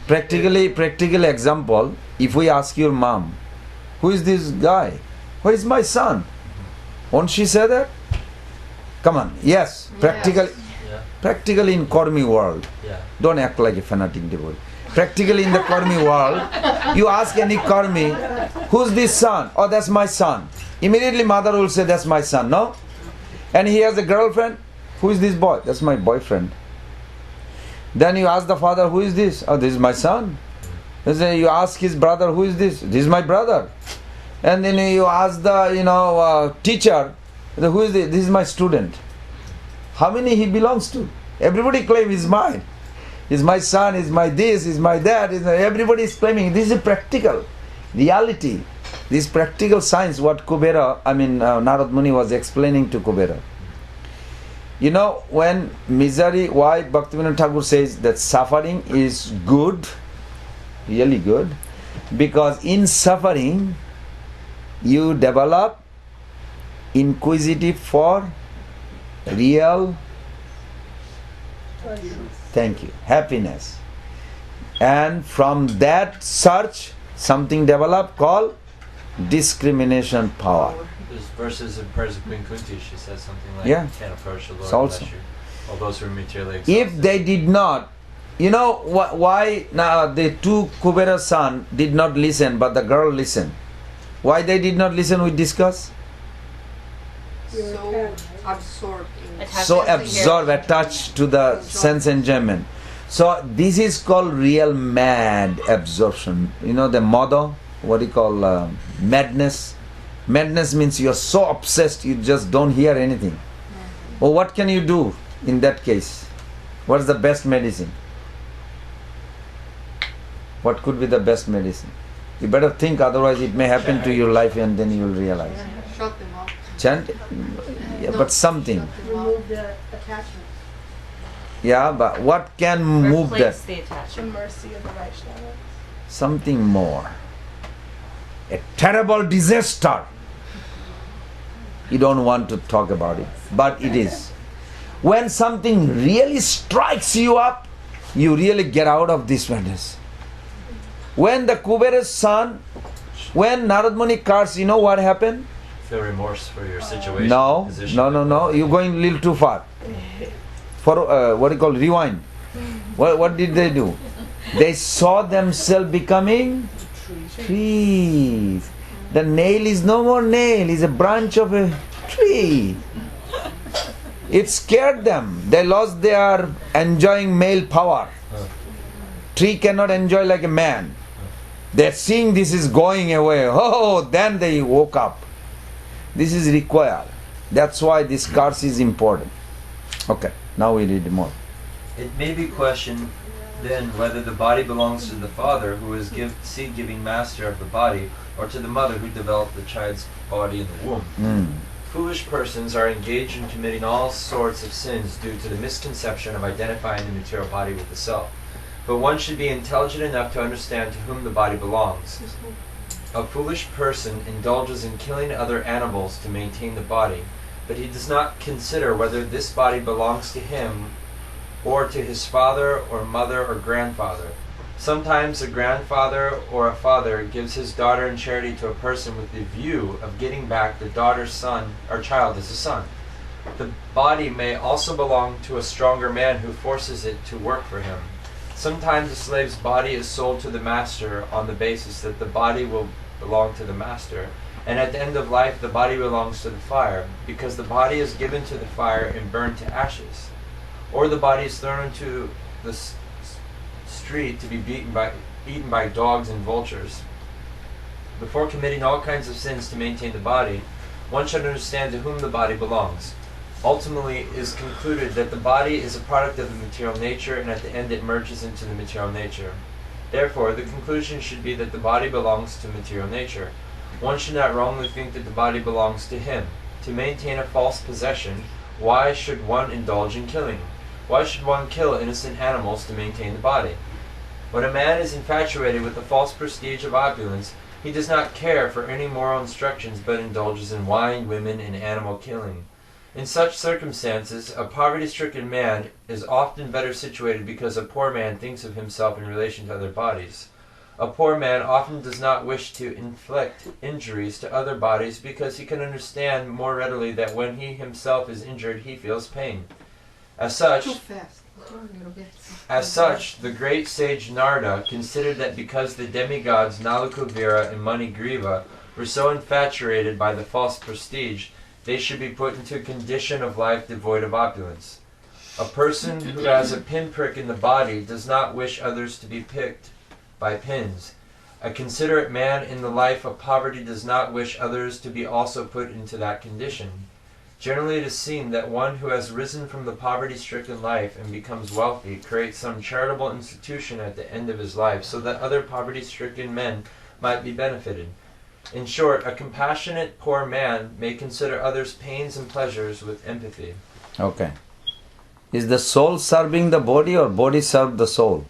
Practical example, if we ask your mom, who is this guy? Who is my son? Won't she say that? Come on, yes, practically in Karmi world. Yeah. Don't act like a fanatic devotee. Practically in the Karmi world, you ask any Karmi, who's this son? Oh, that's my son. Immediately mother will say, that's my son, no? And he has a girlfriend, who is this boy? That's my boyfriend. Then you ask the father, who is this? Oh, this is my son. Then you ask his brother, who is this? This is my brother. And then you ask the teacher, who is this? This is my student. How many he belongs to? Everybody claims he's mine. He's my son, he's my this, he's my that. Everybody is claiming. This is practical reality. This practical science, what Narad Muni was explaining to Kubera. When misery, why Bhaktivinoda Thakur says that suffering is good, really good, because in suffering you develop inquisitive for real happiness, and from that search something developed called discrimination power. There's verses in prayers of Queen Kunti, she says something like, Yeah. you can't approach the Lord Also. unless you're all those who are materially exhausted. If they did not, why now the two Kubera's son did not listen but the girl listened? Why they did not listen, we discuss? So absorbed in So absorbed, attached to the sense enjoyment. So this is called real mad absorption. The mother, what do you call madness? Madness means you are so obsessed you just don't hear anything. Well, what can you do in that case? What is the best medicine? What could be the best medicine? You better think, otherwise it may happen to your life and then you will realize. shut them up. Chant, yeah, but something. Remove the attachment. Yeah, but what can move that? Replace the The attachment. mercy of the Vaishnavas. Something more. A terrible disaster. You don't want to talk about it, but it is. When something really strikes you up, you really get out of this madness. When the Kuvera's son, when Narad Muni cursed, you know what happened? Feel remorse for your situation. No, position. no. You're going a little too far. For what do you call rewind? What did they do? They saw themselves becoming trees. The nail is no more nail; it's a branch of a tree. It scared them. They lost their enjoying male power. Tree cannot enjoy like a man. They're seeing this is going away. Oh, then they woke up. This is required. That's why this curse is important. Okay, now we read more. It may be questioned then whether the body belongs to the father, who is seed-giving master of the body, or to the mother who developed the child's body in the womb. Foolish persons are engaged in committing all sorts of sins due to the misconception of identifying the material body with the self. But one should be intelligent enough to understand to whom the body belongs. A foolish person indulges in killing other animals to maintain the body, but he does not consider whether this body belongs to him or to his father or mother or grandfather. Sometimes a grandfather or a father gives his daughter in charity to a person with the view of getting back the daughter's son or child as a son. The body may also belong to a stronger man who forces it to work for him. Sometimes a slave's body is sold to the master on the basis that the body will belong to the master, and at the end of life the body belongs to the fire, because the body is given to the fire and burned to ashes. Or the body is thrown into the street to be eaten by dogs and vultures. Before committing all kinds of sins to maintain the body, one should understand to whom the body belongs. Ultimately, it is concluded that the body is a product of the material nature, and at the end it merges into the material nature. Therefore, the conclusion should be that the body belongs to material nature. One should not wrongly think that the body belongs to him. To maintain a false possession, why should one indulge in killing? Why should one kill innocent animals to maintain the body? When a man is infatuated with the false prestige of opulence, he does not care for any moral instructions but indulges in wine, women, and animal killing. In such circumstances, a poverty-stricken man is often better situated because a poor man thinks of himself in relation to other bodies. A poor man often does not wish to inflict injuries to other bodies because he can understand more readily that when he himself is injured, he feels pain. As such, the great sage Narada considered that because the demigods Nalakuvera and Manigriva were so infatuated by the false prestige, they should be put into a condition of life devoid of opulence. A person who has a pinprick in the body does not wish others to be picked by pins. A considerate man in the life of poverty does not wish others to be also put into that condition. Generally, it is seen that one who has risen from the poverty-stricken life and becomes wealthy creates some charitable institution at the end of his life so that other poverty-stricken men might be benefited. In short, a compassionate poor man may consider others' pains and pleasures with empathy. Okay. Is the soul serving the body or body serve the soul?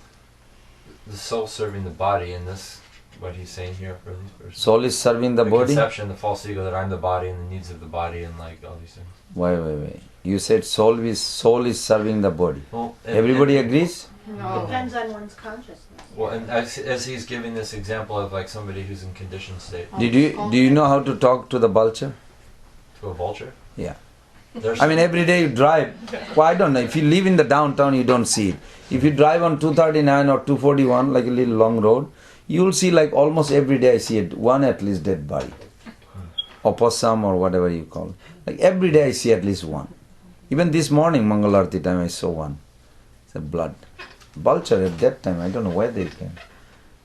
The soul serving the body, and this, what he's saying here for these persons. Soul is serving the body? Conception, the false ego that I'm the body and the needs of the body and like all these things. Wait. You said soul is serving the body. Well, Everybody agrees? No, depends on one's consciousness. Well, and as he's giving this example of like somebody who's in conditioned state. Do you know how to talk to the vulture? To a vulture? Yeah. There's I mean, every day you drive. Well, I don't know. If you live in the downtown, you don't see it. If you drive on 239 or 241, like a little long road, you'll see like almost every day I see it, one at least dead body. Opossum or whatever you call it. Like every day I see at least one. Even this morning, Mangalarti time, I saw one. It's a blood. Vulture at that time, I don't know where they came.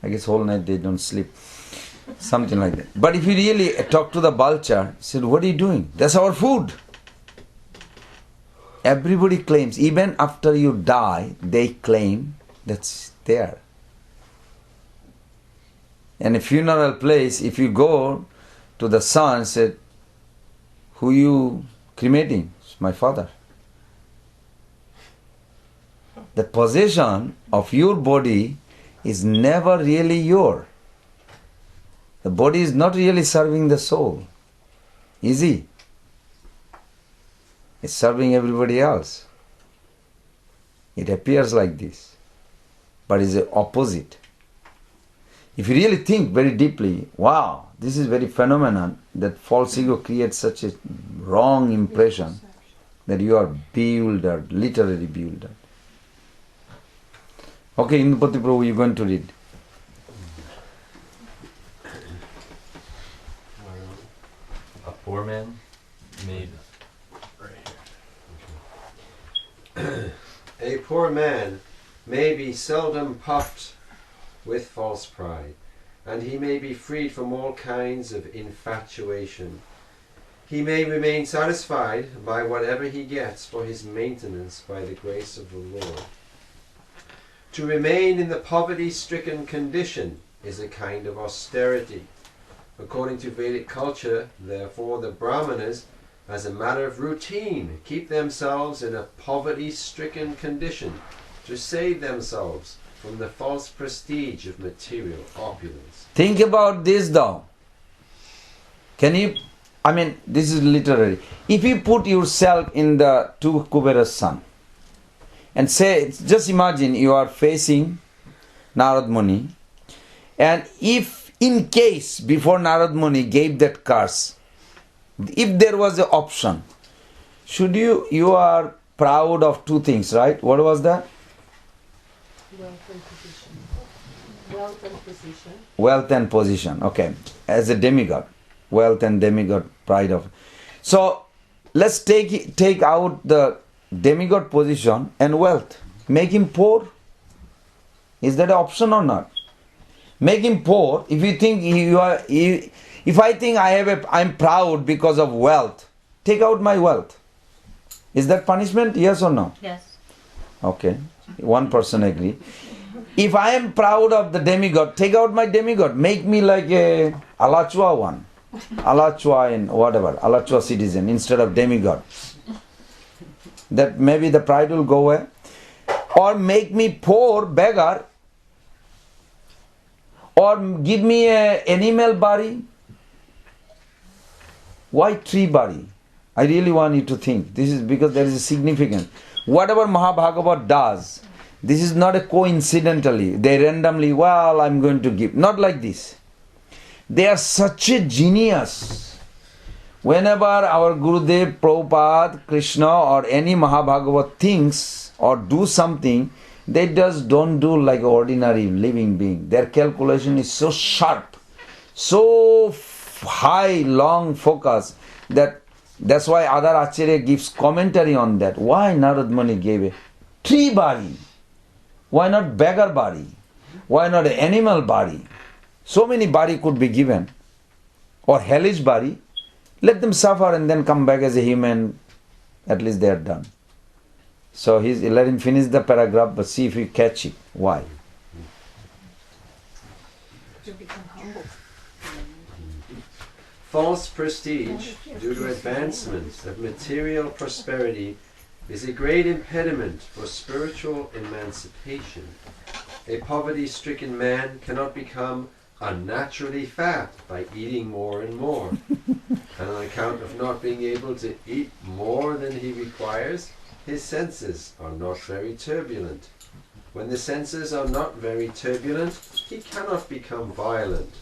I guess whole night they don't sleep. Something like that. But if you really talk to the vulture, said, what are you doing? That's our food. Everybody claims, even after you die, they claim that's there. And a funeral place, if you go to the son, said, who you cremating? It's my father. The possession of your body is never really your. The body is not really serving the soul. Is it? It's serving everybody else. It appears like this, but it's the opposite. If you really think very deeply, wow, this is very phenomenon that false ego creates such a wrong impression that you are bewildered, literally bewildered. Okay, Indupati Prabhu, you're going to read. A poor man made A poor man may be seldom puffed with false pride, and he may be freed from all kinds of infatuation. He may remain satisfied by whatever he gets for his maintenance by the grace of the Lord. To remain in the poverty-stricken condition is a kind of austerity. According to Vedic culture, therefore, the Brahmanas, as a matter of routine, keep themselves in a poverty-stricken condition to save themselves from the false prestige of material opulence. Think about this though. This is literary. If you put yourself in the two Kuvera's son and say, just imagine you are facing Narad Muni, and if in case before Narad Muni gave that curse, if there was an option, should you are proud of two things, right? What was that? Wealth and position. Wealth and position. Wealth and position, okay. As a demigod. Wealth and demigod, pride of. So, let's take out the demigod position and wealth. Make him poor. Is that an option or not? Make him poor. If you think if I think I'm proud because of wealth, take out my wealth. Is that punishment? Yes or no? Yes. Okay. One person agree. If I am proud of the demigod, take out my demigod. Make me like a Alachua one. Alachua in whatever. Alachua citizen instead of demigod. That maybe the pride will go away. Or make me poor beggar. Or give me a animal body. Why tree body? I really want you to think. This is because there is a significance. Whatever Mahabhagavat does, this is not a coincidentally. They randomly, I'm going to give. Not like this. They are such a genius. Whenever our Gurudev, Prabhupada, Krishna or any Mahabhagavat thinks or do something, they just don't do like ordinary living being. Their calculation is so sharp, so high, long focus that's why Adar Acharya gives commentary on that. Why Narad Muni gave a tree body? Why not beggar body? Why not an animal body? So many body could be given. Or hellish body. Let them suffer and then come back as a human. At least they are done. So let him finish the paragraph, but see if you catch it. Why? To become humble. False prestige due to advancement of material prosperity is a great impediment for spiritual emancipation. A poverty-stricken man cannot become unnaturally fat by eating more and more. And on account of not being able to eat more than he requires, his senses are not very turbulent. When the senses are not very turbulent, he cannot become violent.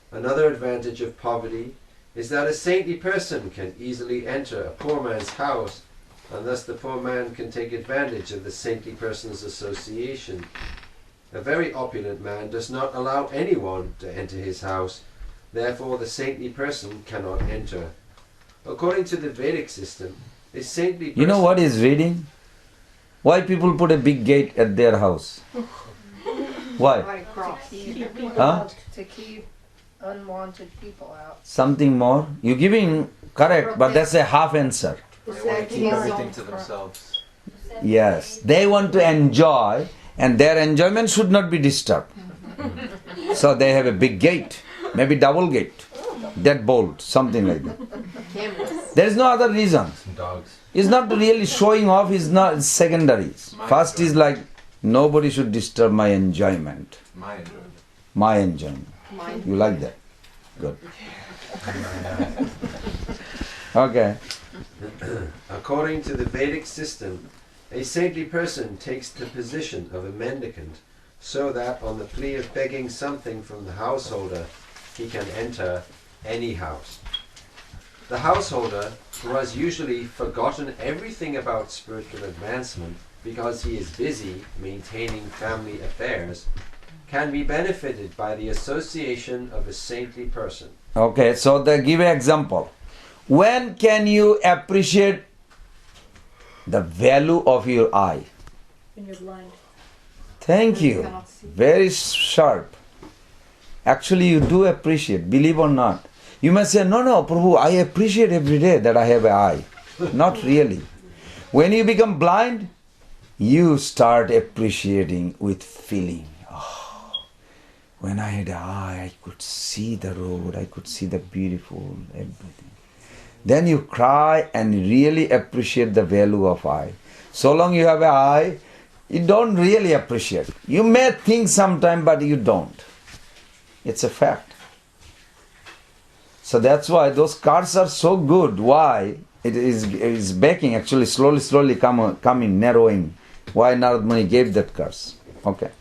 Another advantage of poverty is that a saintly person can easily enter a poor man's house, and thus the poor man can take advantage of the saintly person's association. A very opulent man does not allow anyone to enter his house, therefore the saintly person cannot enter. According to the Vedic system, a saintly person... You know what is reading? Why people put a big gate at their house? Why? Like cross. Huh? To keep unwanted people out. Something more? You're giving correct, but that's a half answer. They want to keep everything to themselves. Yes, they want to enjoy, and their enjoyment should not be disturbed. So they have a big gate, maybe double gate, deadbolt, something like that. Cameras. There is no other reason. some dogs. It's not really showing off, it's not secondary. First is like, nobody should disturb my enjoyment. My enjoyment. My enjoyment. You like that? Good. Okay. According to the Vedic system, a saintly person takes the position of a mendicant, so that on the plea of begging something from the householder, he can enter any house. The householder, who has usually forgotten everything about spiritual advancement because he is busy maintaining family affairs, can be benefited by the association of a saintly person. Okay, so they give an example. When can you appreciate the value of your eye? When you're blind. Thank you. Cannot see. Very sharp. Actually, you do appreciate, believe or not. You may say, no, Prabhu, I appreciate every day that I have an eye. Not really. When you become blind, you start appreciating with feeling. Oh, when I had an eye, I could see the road, I could see the beautiful, everything. Then you cry and really appreciate the value of eye. So long you have an eye, you don't really appreciate. You may think sometime, but you don't. It's a fact. So that's why those cards are so good. Why? It is backing, actually slowly coming, narrowing. Why Narad Muni gave that curse. Okay.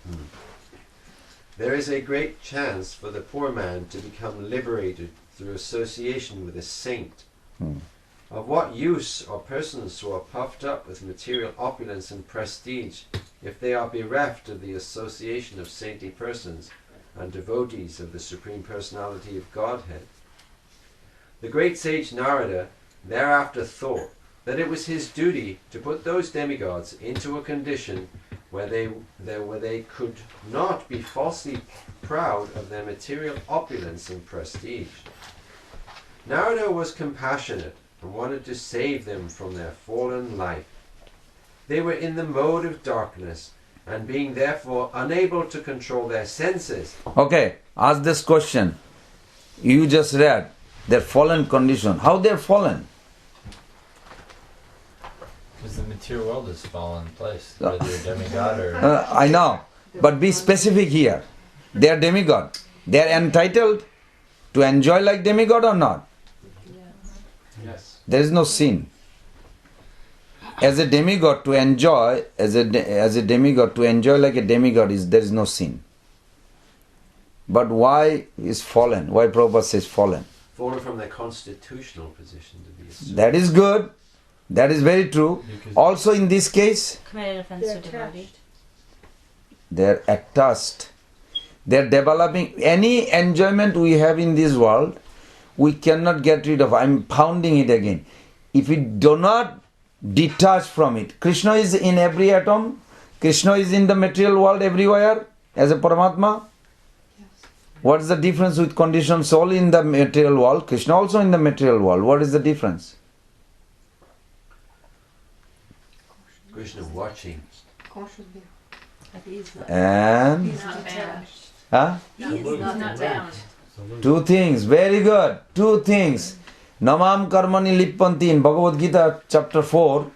There is a great chance for the poor man to become liberated through association with a saint. Of what use are persons who are puffed up with material opulence and prestige if they are bereft of the association of saintly persons and devotees of the Supreme Personality of Godhead? The great sage Narada thereafter thought that it was his duty to put those demigods into a condition where they could not be falsely proud of their material opulence and prestige. Narada was compassionate and wanted to save them from their fallen life. They were in the mode of darkness and being therefore unable to control their senses. Okay, ask this question. You just read their fallen condition. How they're fallen? Because the material world is fallen place, whether you're a demigod or... I know, but be specific here. They are demigod. They are entitled to enjoy like demigod or not? Yes. There is no sin. As a demigod to enjoy, as a demigod to enjoy like a demigod there is no sin. But why is fallen? Why Prabhupada says fallen? Fallen from their constitutional position to be a servant. That is good. That is very true. Also in this case, Committed offense They're to devotee. attached. they are attached. They are developing any enjoyment we have in this world, we cannot get rid of. I am pounding it again. If we do not detach from it, Krishna is in every atom, Krishna is in the material world everywhere as a Paramatma. What is the difference with conditioned soul in the material world? Krishna also in the material world. What is the difference? Krishna watching. Conscious being. And Not attached. huh? He is not bound. Two things, very good. Two things. Namam karmani lippanti in Bhagavad Gita chapter 4.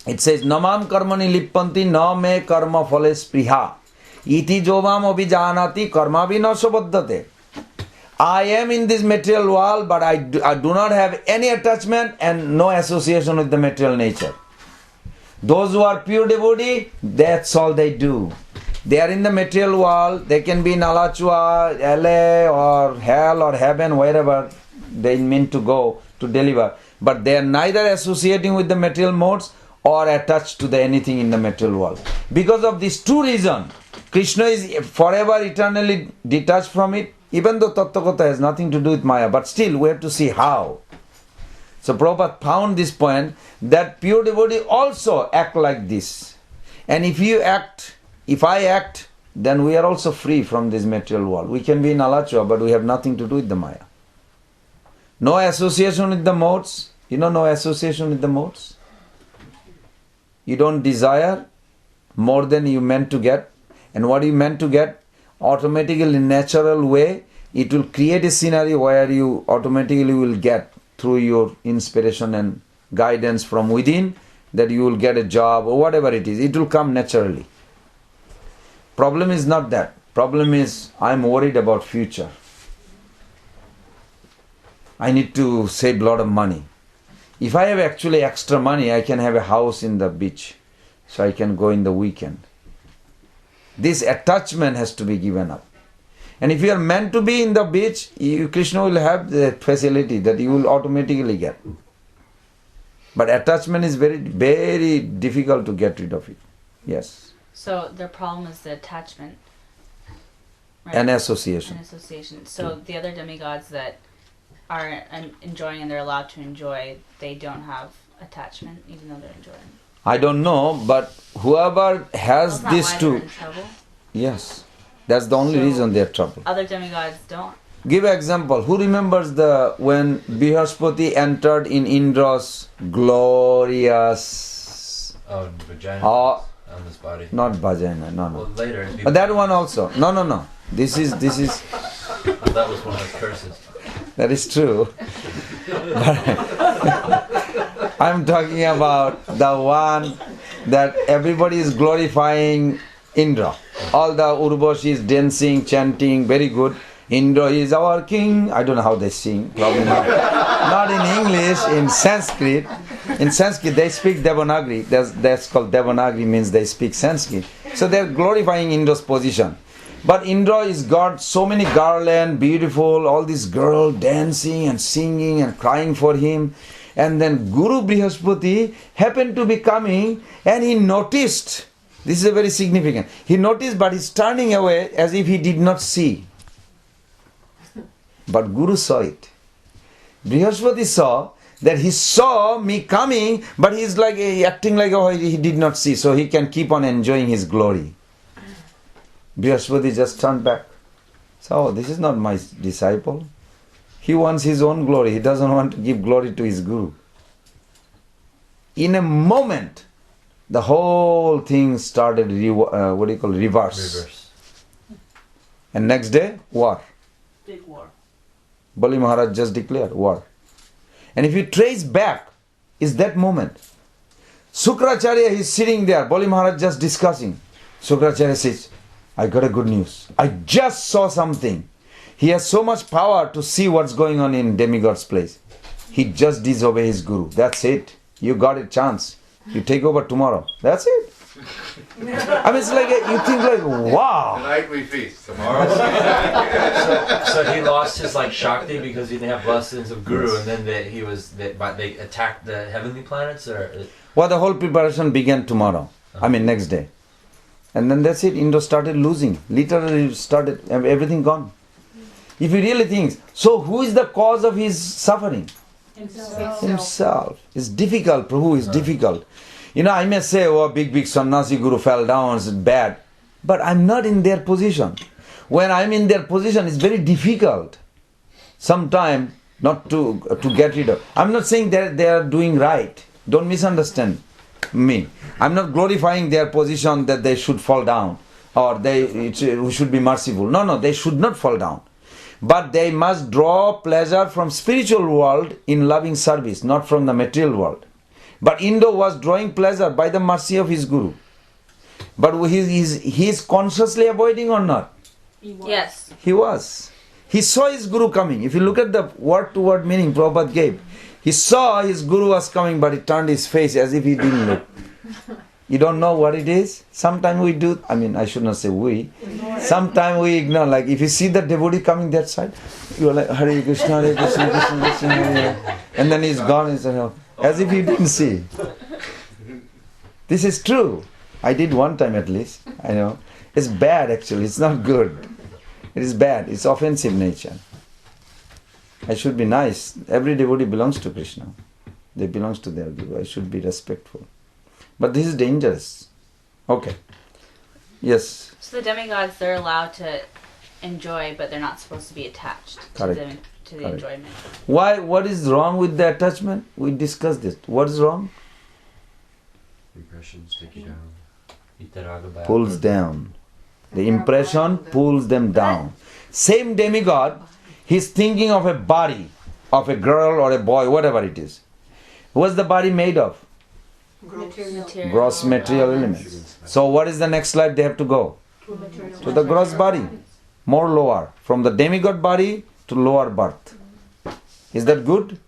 It says, Namam karmani lippanti na me karma phale spriha. Iti jovam abhijanati karma vinasabaddhate. I am in this material world, but I do not have any attachment and no association with the material nature. Those who are pure devotee, that's all they do. They are in the material world, they can be in Alachua, LA or hell or heaven, wherever they mean to go to deliver. But they are neither associating with the material modes or attached to anything in the material world. Because of these two reasons, Krishna is forever, eternally detached from it, even though Tattvagata has nothing to do with Maya. But still, we have to see how. So Prabhupada found this point that pure devotee also act like this. And if I act, then we are also free from this material world. We can be in Alachua, but we have nothing to do with the Maya. No association with the modes. You know, no association with the modes. You don't desire more than you meant to get. And what you meant to get, automatically in natural way, it will create a scenario where you automatically will get through your inspiration and guidance from within, that you will get a job or whatever it is. It will come naturally. Problem is not that. Problem is I'm worried about future. I need to save a lot of money. If I have actually extra money, I can have a house in the beach, so I can go in the weekend. This attachment has to be given up. And if you are meant to be in the beach, Krishna will have the facility that you will automatically get. But attachment is very, very difficult to get rid of it. Yes. So their problem is the attachment. Right? An association. An association. So the other demigods that are enjoying and they're allowed to enjoy, they don't have attachment even though they're enjoying. I don't know, but whoever has That's not these why two, they're in trouble. yes, that's the only reason they're trouble. Other demigods don't. Give an example. Who remembers when Brihaspati entered in Indra's glorious... Oh, vagina on this body. Not vagina, no. Well, later. But that one also. No. This is... That was one of his curses. That is true. But I'm talking about the one that everybody is glorifying Indra. All the Urvashis dancing, chanting, very good. Indra is our king. I don't know how they sing. Probably not. Not in English, in Sanskrit. In Sanskrit, they speak Devanagari. That's called Devanagari, means they speak Sanskrit. So they're glorifying Indra's position. But Indra is got so many garland, beautiful, all these girls dancing and singing and crying for him. And then Guru Brihaspati happened to be coming and he noticed. This is very significant. He noticed, but he's turning away as if he did not see. But Guru saw it. Brihaspati saw that he saw me coming, but he's like acting like he did not see, so he can keep on enjoying his glory. Brihaspati just turned back. So, this is not my disciple. He wants his own glory. He doesn't want to give glory to his Guru. In a moment, the whole thing started, reverse. And next day, war. Big war. Bali Maharaj just declared war. And if you trace back, is that moment. Sukracharya is sitting there, Bali Maharaj just discussing. Sukracharya says, I got a good news. I just saw something. He has so much power to see what's going on in demigod's place. He just disobeyed his Guru. That's it. You got a chance. You take over tomorrow. That's it. I mean, it's like, you think like, wow. Tonight we feast. Tomorrow. So he lost his Shakti because he didn't have blessings of Guru, and then they attacked the heavenly planets, or? Well, the whole preparation began tomorrow. I mean, next day. And then that's it. Indra started losing. Literally started, everything gone. If you really think, so who is the cause of his suffering? Himself. It's difficult, Prabhu, it's difficult. I may say, oh, big sannyasi guru fell down, it's bad. But I'm not in their position. When I'm in their position, it's very difficult. Sometimes not to get rid of. I'm not saying that they are doing right. Don't misunderstand me. I'm not glorifying their position that they should fall down or we should be merciful. No, they should not fall down. But they must draw pleasure from spiritual world in loving service, not from the material world. But Indra was drawing pleasure by the mercy of his Guru. But he is consciously avoiding or not? Yes. He was. He saw his Guru coming. If you look at the word-to-word meaning Prabhupada gave, he saw his Guru was coming, but he turned his face as if he didn't look. You don't know what it is? Sometimes we do, I should not say we. Sometimes we ignore, like if you see the devotee coming that side, you are like, Hare Krishna, Hare Krishna, Krishna Krishna, Hare. And then he's gone, as if he didn't see. This is true. I did one time at least, I know. It's bad actually, it's not good. It is bad, it's offensive nature. I should be nice. Every devotee belongs to Krishna. They belong to their Guru. I should be respectful. But this is dangerous. Okay. Yes. So the demigods, they're allowed to enjoy, but they're not supposed to be attached to the enjoyment. Why? What is wrong with the attachment? We discussed this. What is wrong? Impressions take you down. Pulls down. The impression pulls them down. Same demigod, he's thinking of a body, of a girl or a boy, whatever it is. What's the body made of? Material. Gross material elements. So what is the next life they have to go? To the gross body. More lower. From the demigod body to lower birth. Is that good?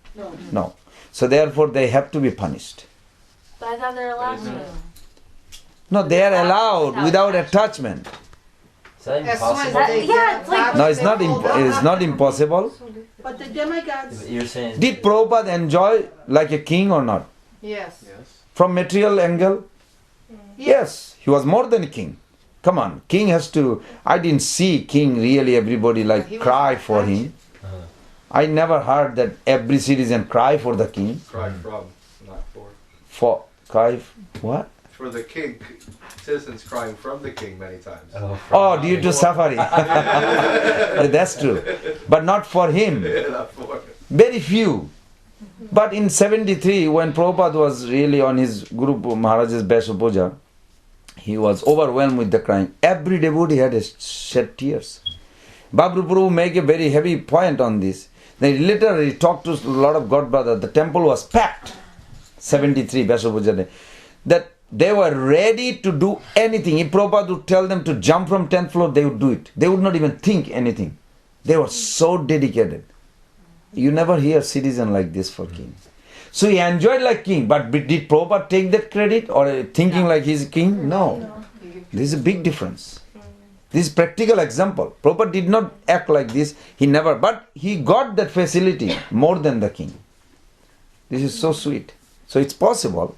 No. So therefore they have to be punished. But I thought they're allowed to. No, they are allowed without attachment. Is that As soon as impossible? they Yeah, it's like- No, it is not impossible. But the demigods, You're saying Did Prabhupada enjoy like a king or not? Yes. From material angle? Yes, he was more than a king. Come on, king has to... I didn't see king really everybody like He was cry for him. I never heard that every citizen cry for the king. Cry from, not for. For cry... What? For the king, citizens crying from the king many times. Oh, due to suffering. That's true. But not for him. Not for. Very few. But in 73, when Prabhupada was really on his Guru Maharaj's Besha Puja, he was overwhelmed with the crying. Every devotee had shed tears. Babru Prabhu make a very heavy point on this. They literally talked to a lot of God brothers. The temple was packed. 73, Besha Puja day. That they were ready to do anything. If Prabhupada would tell them to jump from 10th floor, they would do it. They would not even think anything. They were so dedicated. You never hear citizen like this for king. So he enjoyed like king, but did Prabhupada take that credit or thinking like he's king? No. This is a big difference. This is practical example. Prabhupada did not act like this. He never, but he got that facility more than the king. This is so sweet. So it's possible,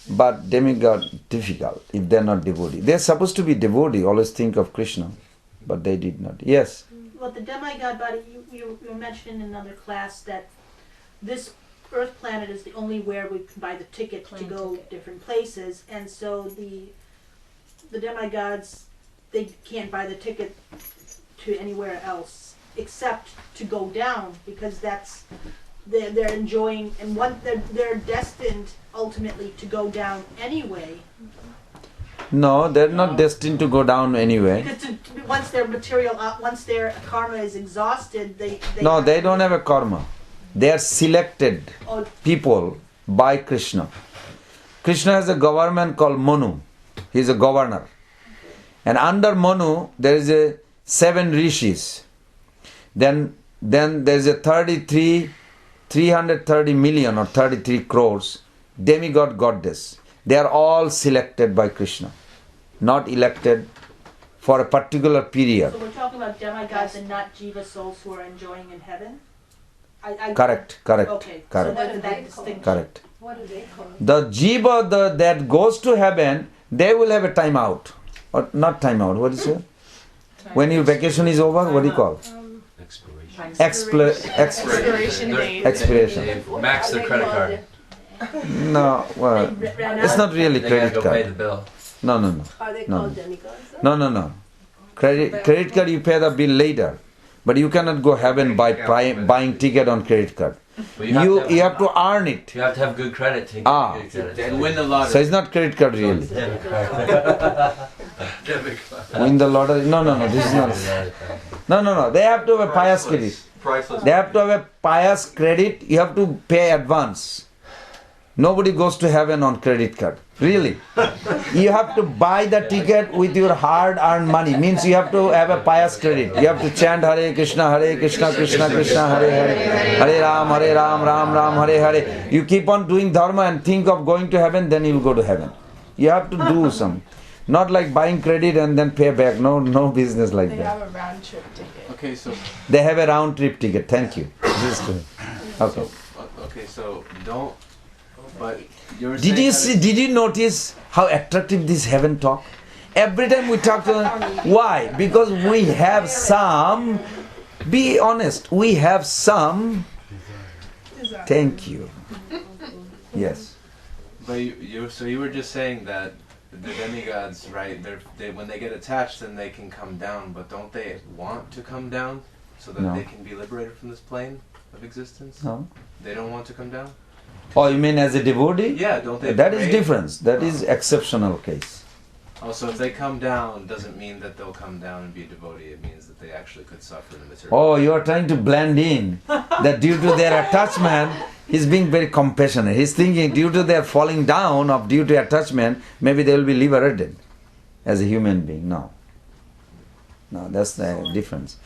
but demigod difficult if they're not devotee. They're supposed to be devotee, always think of Krishna, but they did not. Yes? well, the demigod body, you mentioned in another class that this Earth planet is the only where we can buy the ticket to go different places, and so the demigods, they can't buy the ticket to anywhere else except to go down, because that's they're enjoying, and they're destined ultimately to go down anyway. No, they're not destined to go down anyway. Because once their material, once their karma is exhausted, they No, they don't have a karma. They are selected Oh, people by Krishna. Krishna has a government called Manu. He is a governor. And under Manu, there is a 7 rishis. Then there is a 330 million or 33 crores demigod goddess. They are all selected by Krishna, not elected for a particular period. so we're talking about demigods and not jiva souls who are enjoying in heaven? Correct. Okay, Correct. so that distinction. Correct. What do they call it? The jiva that goes to heaven, they will have a time out. Or not time out, what is it? When your vacation is over, what do you call? Expiration date. Expiration. They max their credit card. No, well, it's not really They gotta credit go pay the card. bill. Are No. they No. called demigods? No. Credit card you pay the bill later. But you cannot go heaven by buying ticket on credit card. But You have to earn it. You have to have good credit to get good credit. And win the lottery. So it's not credit card really. Debit card. Win the lottery. No, this is not. No. They have to have a pious credit. Priceless. They have to have a pious credit. You have to pay advance. Nobody goes to heaven on credit card. Really. You have to buy the ticket with your hard-earned money. Means you have to have a pious credit. You have to chant Hare Krishna, Krishna Krishna, Hare Hare, Hare Ram, Ram Ram, Hare Hare. You keep on doing dharma and think of going to heaven, then you will go to heaven. You have to do some. Not like buying credit and then pay back. No business like that. They have a round trip ticket. Okay, so They have a round trip ticket. Thank you. This is good. Okay. so don't. But you were Did saying you that see? Did you notice how attractive this heaven talk? Every time we talk to them, why? Because we have some. Be honest. We have some. Thank you. Yes. But you were just saying that the demigods, right? They when they get attached, then they can come down. But don't they want to come down so that No. they can be liberated from this plane of existence? No. They don't want to come down. Oh, you mean as a devotee? Yeah, don't they? That is pray? difference. That is exceptional case. Also, if they come down, doesn't mean that they'll come down and be a devotee. It means that they actually could suffer in the material. Oh, you are trying to blend in that due to their attachment, he's being very compassionate. He's thinking due to their falling down of due to attachment, maybe they will be liberated as a human being. No. No, that's the difference.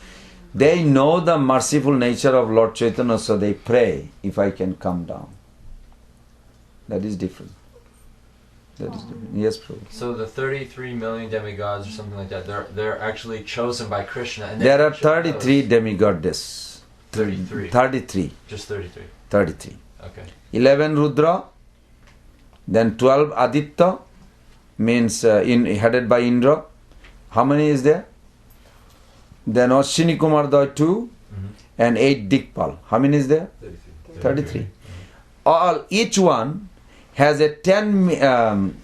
They know the merciful nature of Lord Chaitanya, so they pray, if I can come down. That is different. That is different. Yes, Prabhu. So the 33 million demigods or something like that, they're actually chosen by Krishna. And There are 33 demigoddesses. 33. 33. Just 33. 33. Okay. 11 Rudra, then 12 Aditya, means headed by Indra. How many is there? Then Ashwini Kumar Dai 2 and 8 Dikpal. How many is there? 33. Each one has a 10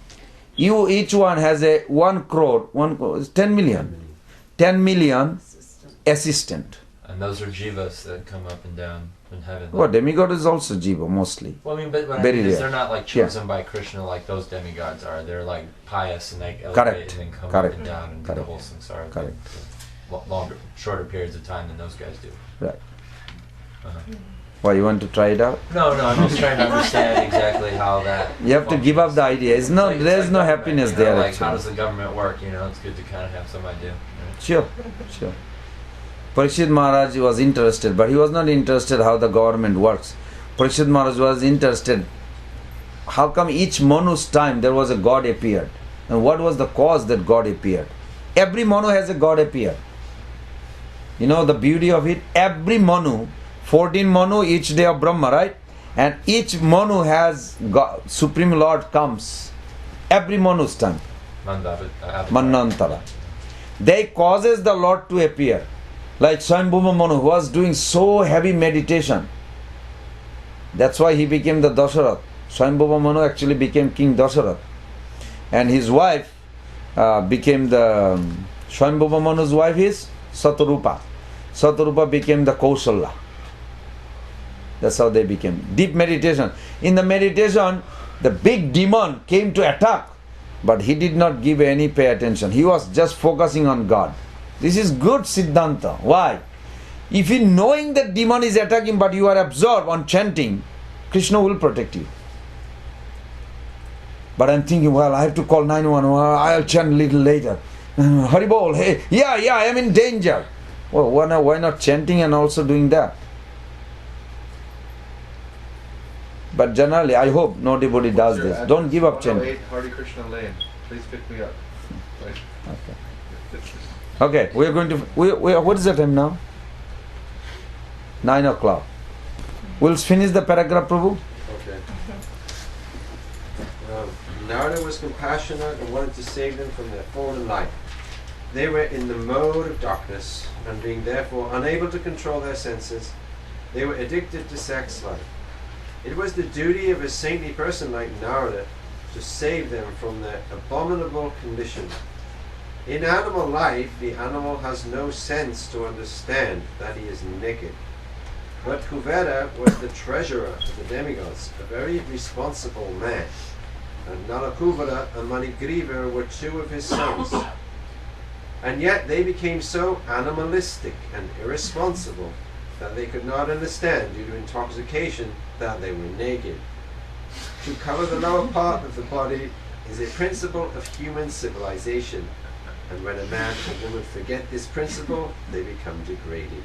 each one has a 1 crore, 10 million. 10 million assistant. And those are jivas that come up and down in heaven. Oh, demigod is also jiva mostly. Well, I mean, but what I Very mean is rare. they're not like chosen by Krishna like those demigods are. They're like pious and they elevate Correct. and then come Correct. up and down and do Correct. the whole samsara. Correct. Longer, shorter periods of time than those guys do. Right. Uh-huh. Why, you want to try it out? No, I'm just trying to understand exactly how that. You have to give up the idea. It's no, like- there's like no government, happiness you know, there Like actually. how does the government work? You know, it's good to kind of have some idea. Right? Sure. Parikshit Maharaj was interested, but he was not interested how the government works. Parikshit Maharaj was interested how come each Manu's time there was a god appeared, and what was the cause that god appeared. Every Manu has a god appear. You know the beauty of it? Every Manu, 14 Manu each day of Brahma, right? And each Manu has God, Supreme Lord comes. Every Manu's time. Manantara. They causes the Lord to appear. Like Swayambhuva Manu who was doing so heavy meditation. That's why he became the Dasarath. Swayambhuva Manu actually became King Dasarath. And his wife became the... Swayambhuva Manu's wife is Satarupa. Satarupa became the Kausalya. That's how they became. Deep meditation. In the meditation, the big demon came to attack. But he did not give any pay attention. He was just focusing on God. This is good Siddhanta. Why? If you knowing that demon is attacking but you are absorbed on chanting, Krishna will protect you. But I'm thinking, well, I have to call 911. I'll chant a little later. Haribol, hey, yeah, I am in danger. Well, why not chanting and also doing that? But generally, I hope no devotee does this. Don't give up chanting. Hare Krishna Lane. Please pick me up. Okay, we are going to... what is the time now? 9 o'clock. We'll finish the paragraph, Prabhu. Okay. Narada was compassionate and wanted to save them from their fallen life. They were in the mode of darkness, and being therefore unable to control their senses, they were addicted to sex life. It was the duty of a saintly person like Narada to save them from their abominable condition. In animal life, the animal has no sense to understand that he is naked. But Kuvera was the treasurer of the demigods, a very responsible man. And Nalakuvera and Manigriva were two of his sons. And yet they became so animalistic and irresponsible that they could not understand due to intoxication that they were naked. To cover the lower part of the body is a principle of human civilization. And when a man or woman forget this principle, they become degraded.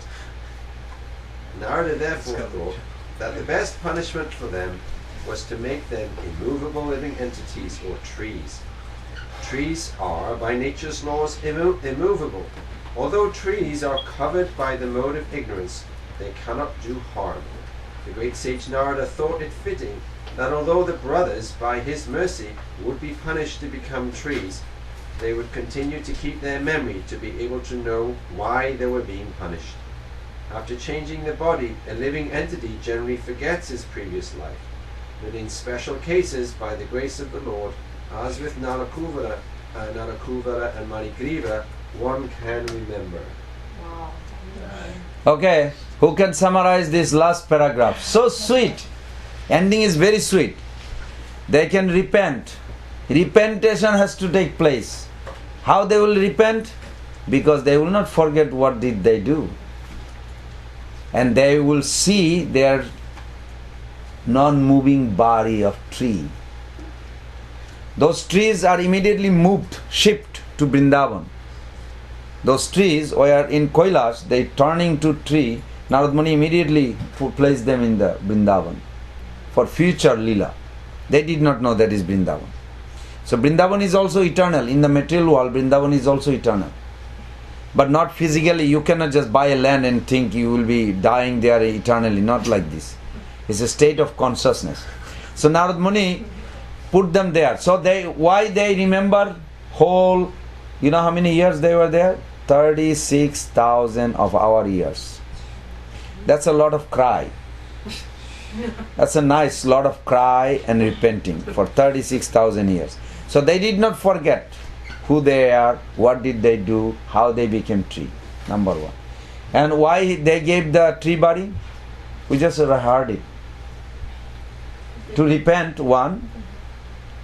Narada therefore thought that the best punishment for them was to make them immovable living entities or trees. Trees are, by nature's laws, immovable. Although trees are covered by the mode of ignorance, they cannot do harm. The great sage Narada thought it fitting that although the brothers, by his mercy, would be punished to become trees, they would continue to keep their memory to be able to know why they were being punished. After changing the body, a living entity generally forgets his previous life. But in special cases, by the grace of the Lord, as with Nalakuvera and Manigriva, one can remember. Wow. Okay, who can summarize this last paragraph? So sweet. Ending is very sweet. They can repent. Repentation has to take place. How they will repent? Because they will not forget what did they do. And they will see their non-moving body of tree. Those trees are immediately moved, shipped to Vrindavan. Those trees were in Kailash, they turning to tree. Narad Muni immediately placed them in the Vrindavan for future Leela. They did not know that is Vrindavan. So Vrindavan is also eternal. In the material world, Vrindavan is also eternal. But not physically. You cannot just buy a land and think you will be dying there eternally. Not like this. It's a state of consciousness. So Narad Muni put them there. So why they remember whole, you know how many years they were there? 36,000 of our years. That's a lot of cry. That's a nice lot of cry and repenting for 36,000 years. So they did not forget who they are, what did they do, how they became tree. Number one. And why they gave the tree body? We just heard it. To repent, one.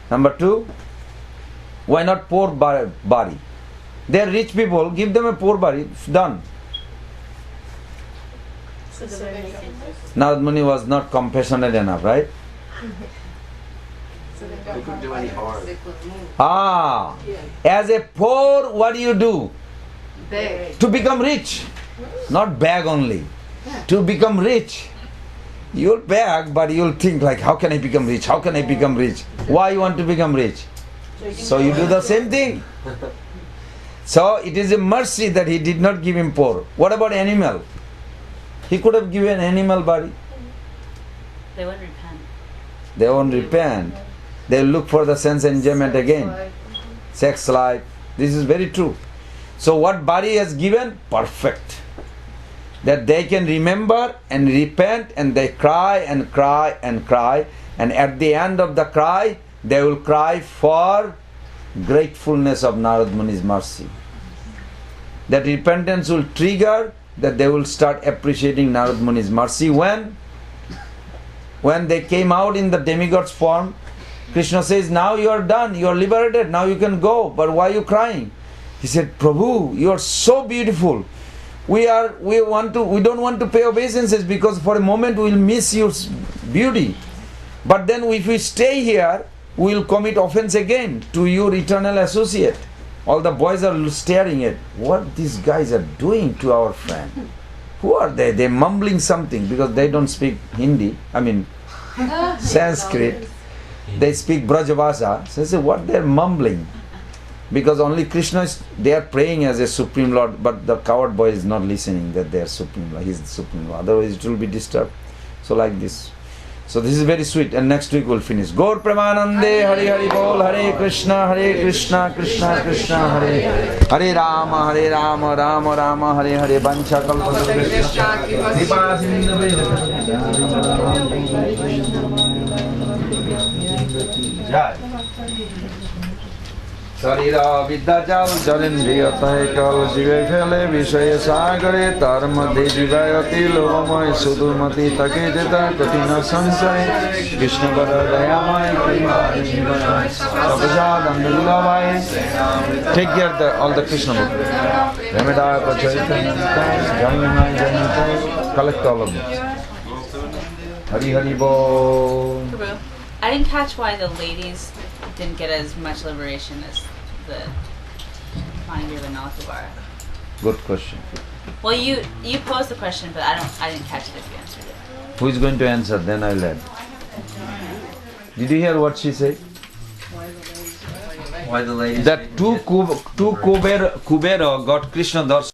Number two, why not poor body? They are rich people, give them a poor body, done. Narad Muni was not compassionate enough, right? They couldn't do any harm. As a poor, what do? Beg. To become rich. Not beg only. To become rich. You'll beg, but you'll think like, how can I become rich? How can I become rich? Why you want to become rich? So you do the same thing. So it is a mercy that he did not give him poor. What about animal? He could have given animal body. They won't repent. They won't repent. They look for the sense enjoyment again. Sex life. This is very true. So what body has given? Perfect. That they can remember and repent, and they cry and cry and cry, and at the end of the cry they will cry for gratefulness of Narad Muni's mercy. That repentance will trigger that they will start appreciating Narad Muni's mercy. When they came out in the demigod's form, Krishna says, now you are done, you are liberated, now you can go, but why are you crying? He said, Prabhu, you are so beautiful. We don't want to pay obeisances because for a moment we will miss your beauty. But then if we stay here, we will commit offense again to your eternal associate. All the boys are staring at what these guys are doing to our friend. Who are they? They're mumbling something because they don't speak Hindi. Sanskrit. They speak Brajavasa. So I say, what they're mumbling? Because only Krishna they are praying as a Supreme Lord, but the coward boy is not listening that they are Supreme Lord. He is the Supreme Lord. Otherwise it will be disturbed. So like this. So this is very sweet, and next week we'll finish. Gaur Premanande, Hari Hari Bol, Hare Krishna, Krishna Krishna, Hare Rama, Rama Rama, Hare Hare, Vancha Kalpa. Sarira Vidyajal Jalindriyatah Kal Jive Phele Vishaya Sagare Tarmadhe Jivayati Lovamay Sudurmati Take Jeta Katina Sansare Krishna Varadayamay Sapajad Andalavai. Take care all the Krishna book. Remedaya Pachaitananta Janyanai Janyantai. Collect all of them. Hari Hari Bol. I didn't catch why the ladies didn't get as much liberation as the Manigriva and Nalakuvera. Good question. Well, you posed the question, but I didn't catch it if you answered it. Who is going to answer? Then I'll add. Did you hear what she said? Why the ladies? That two Kubera got Krishna darshan.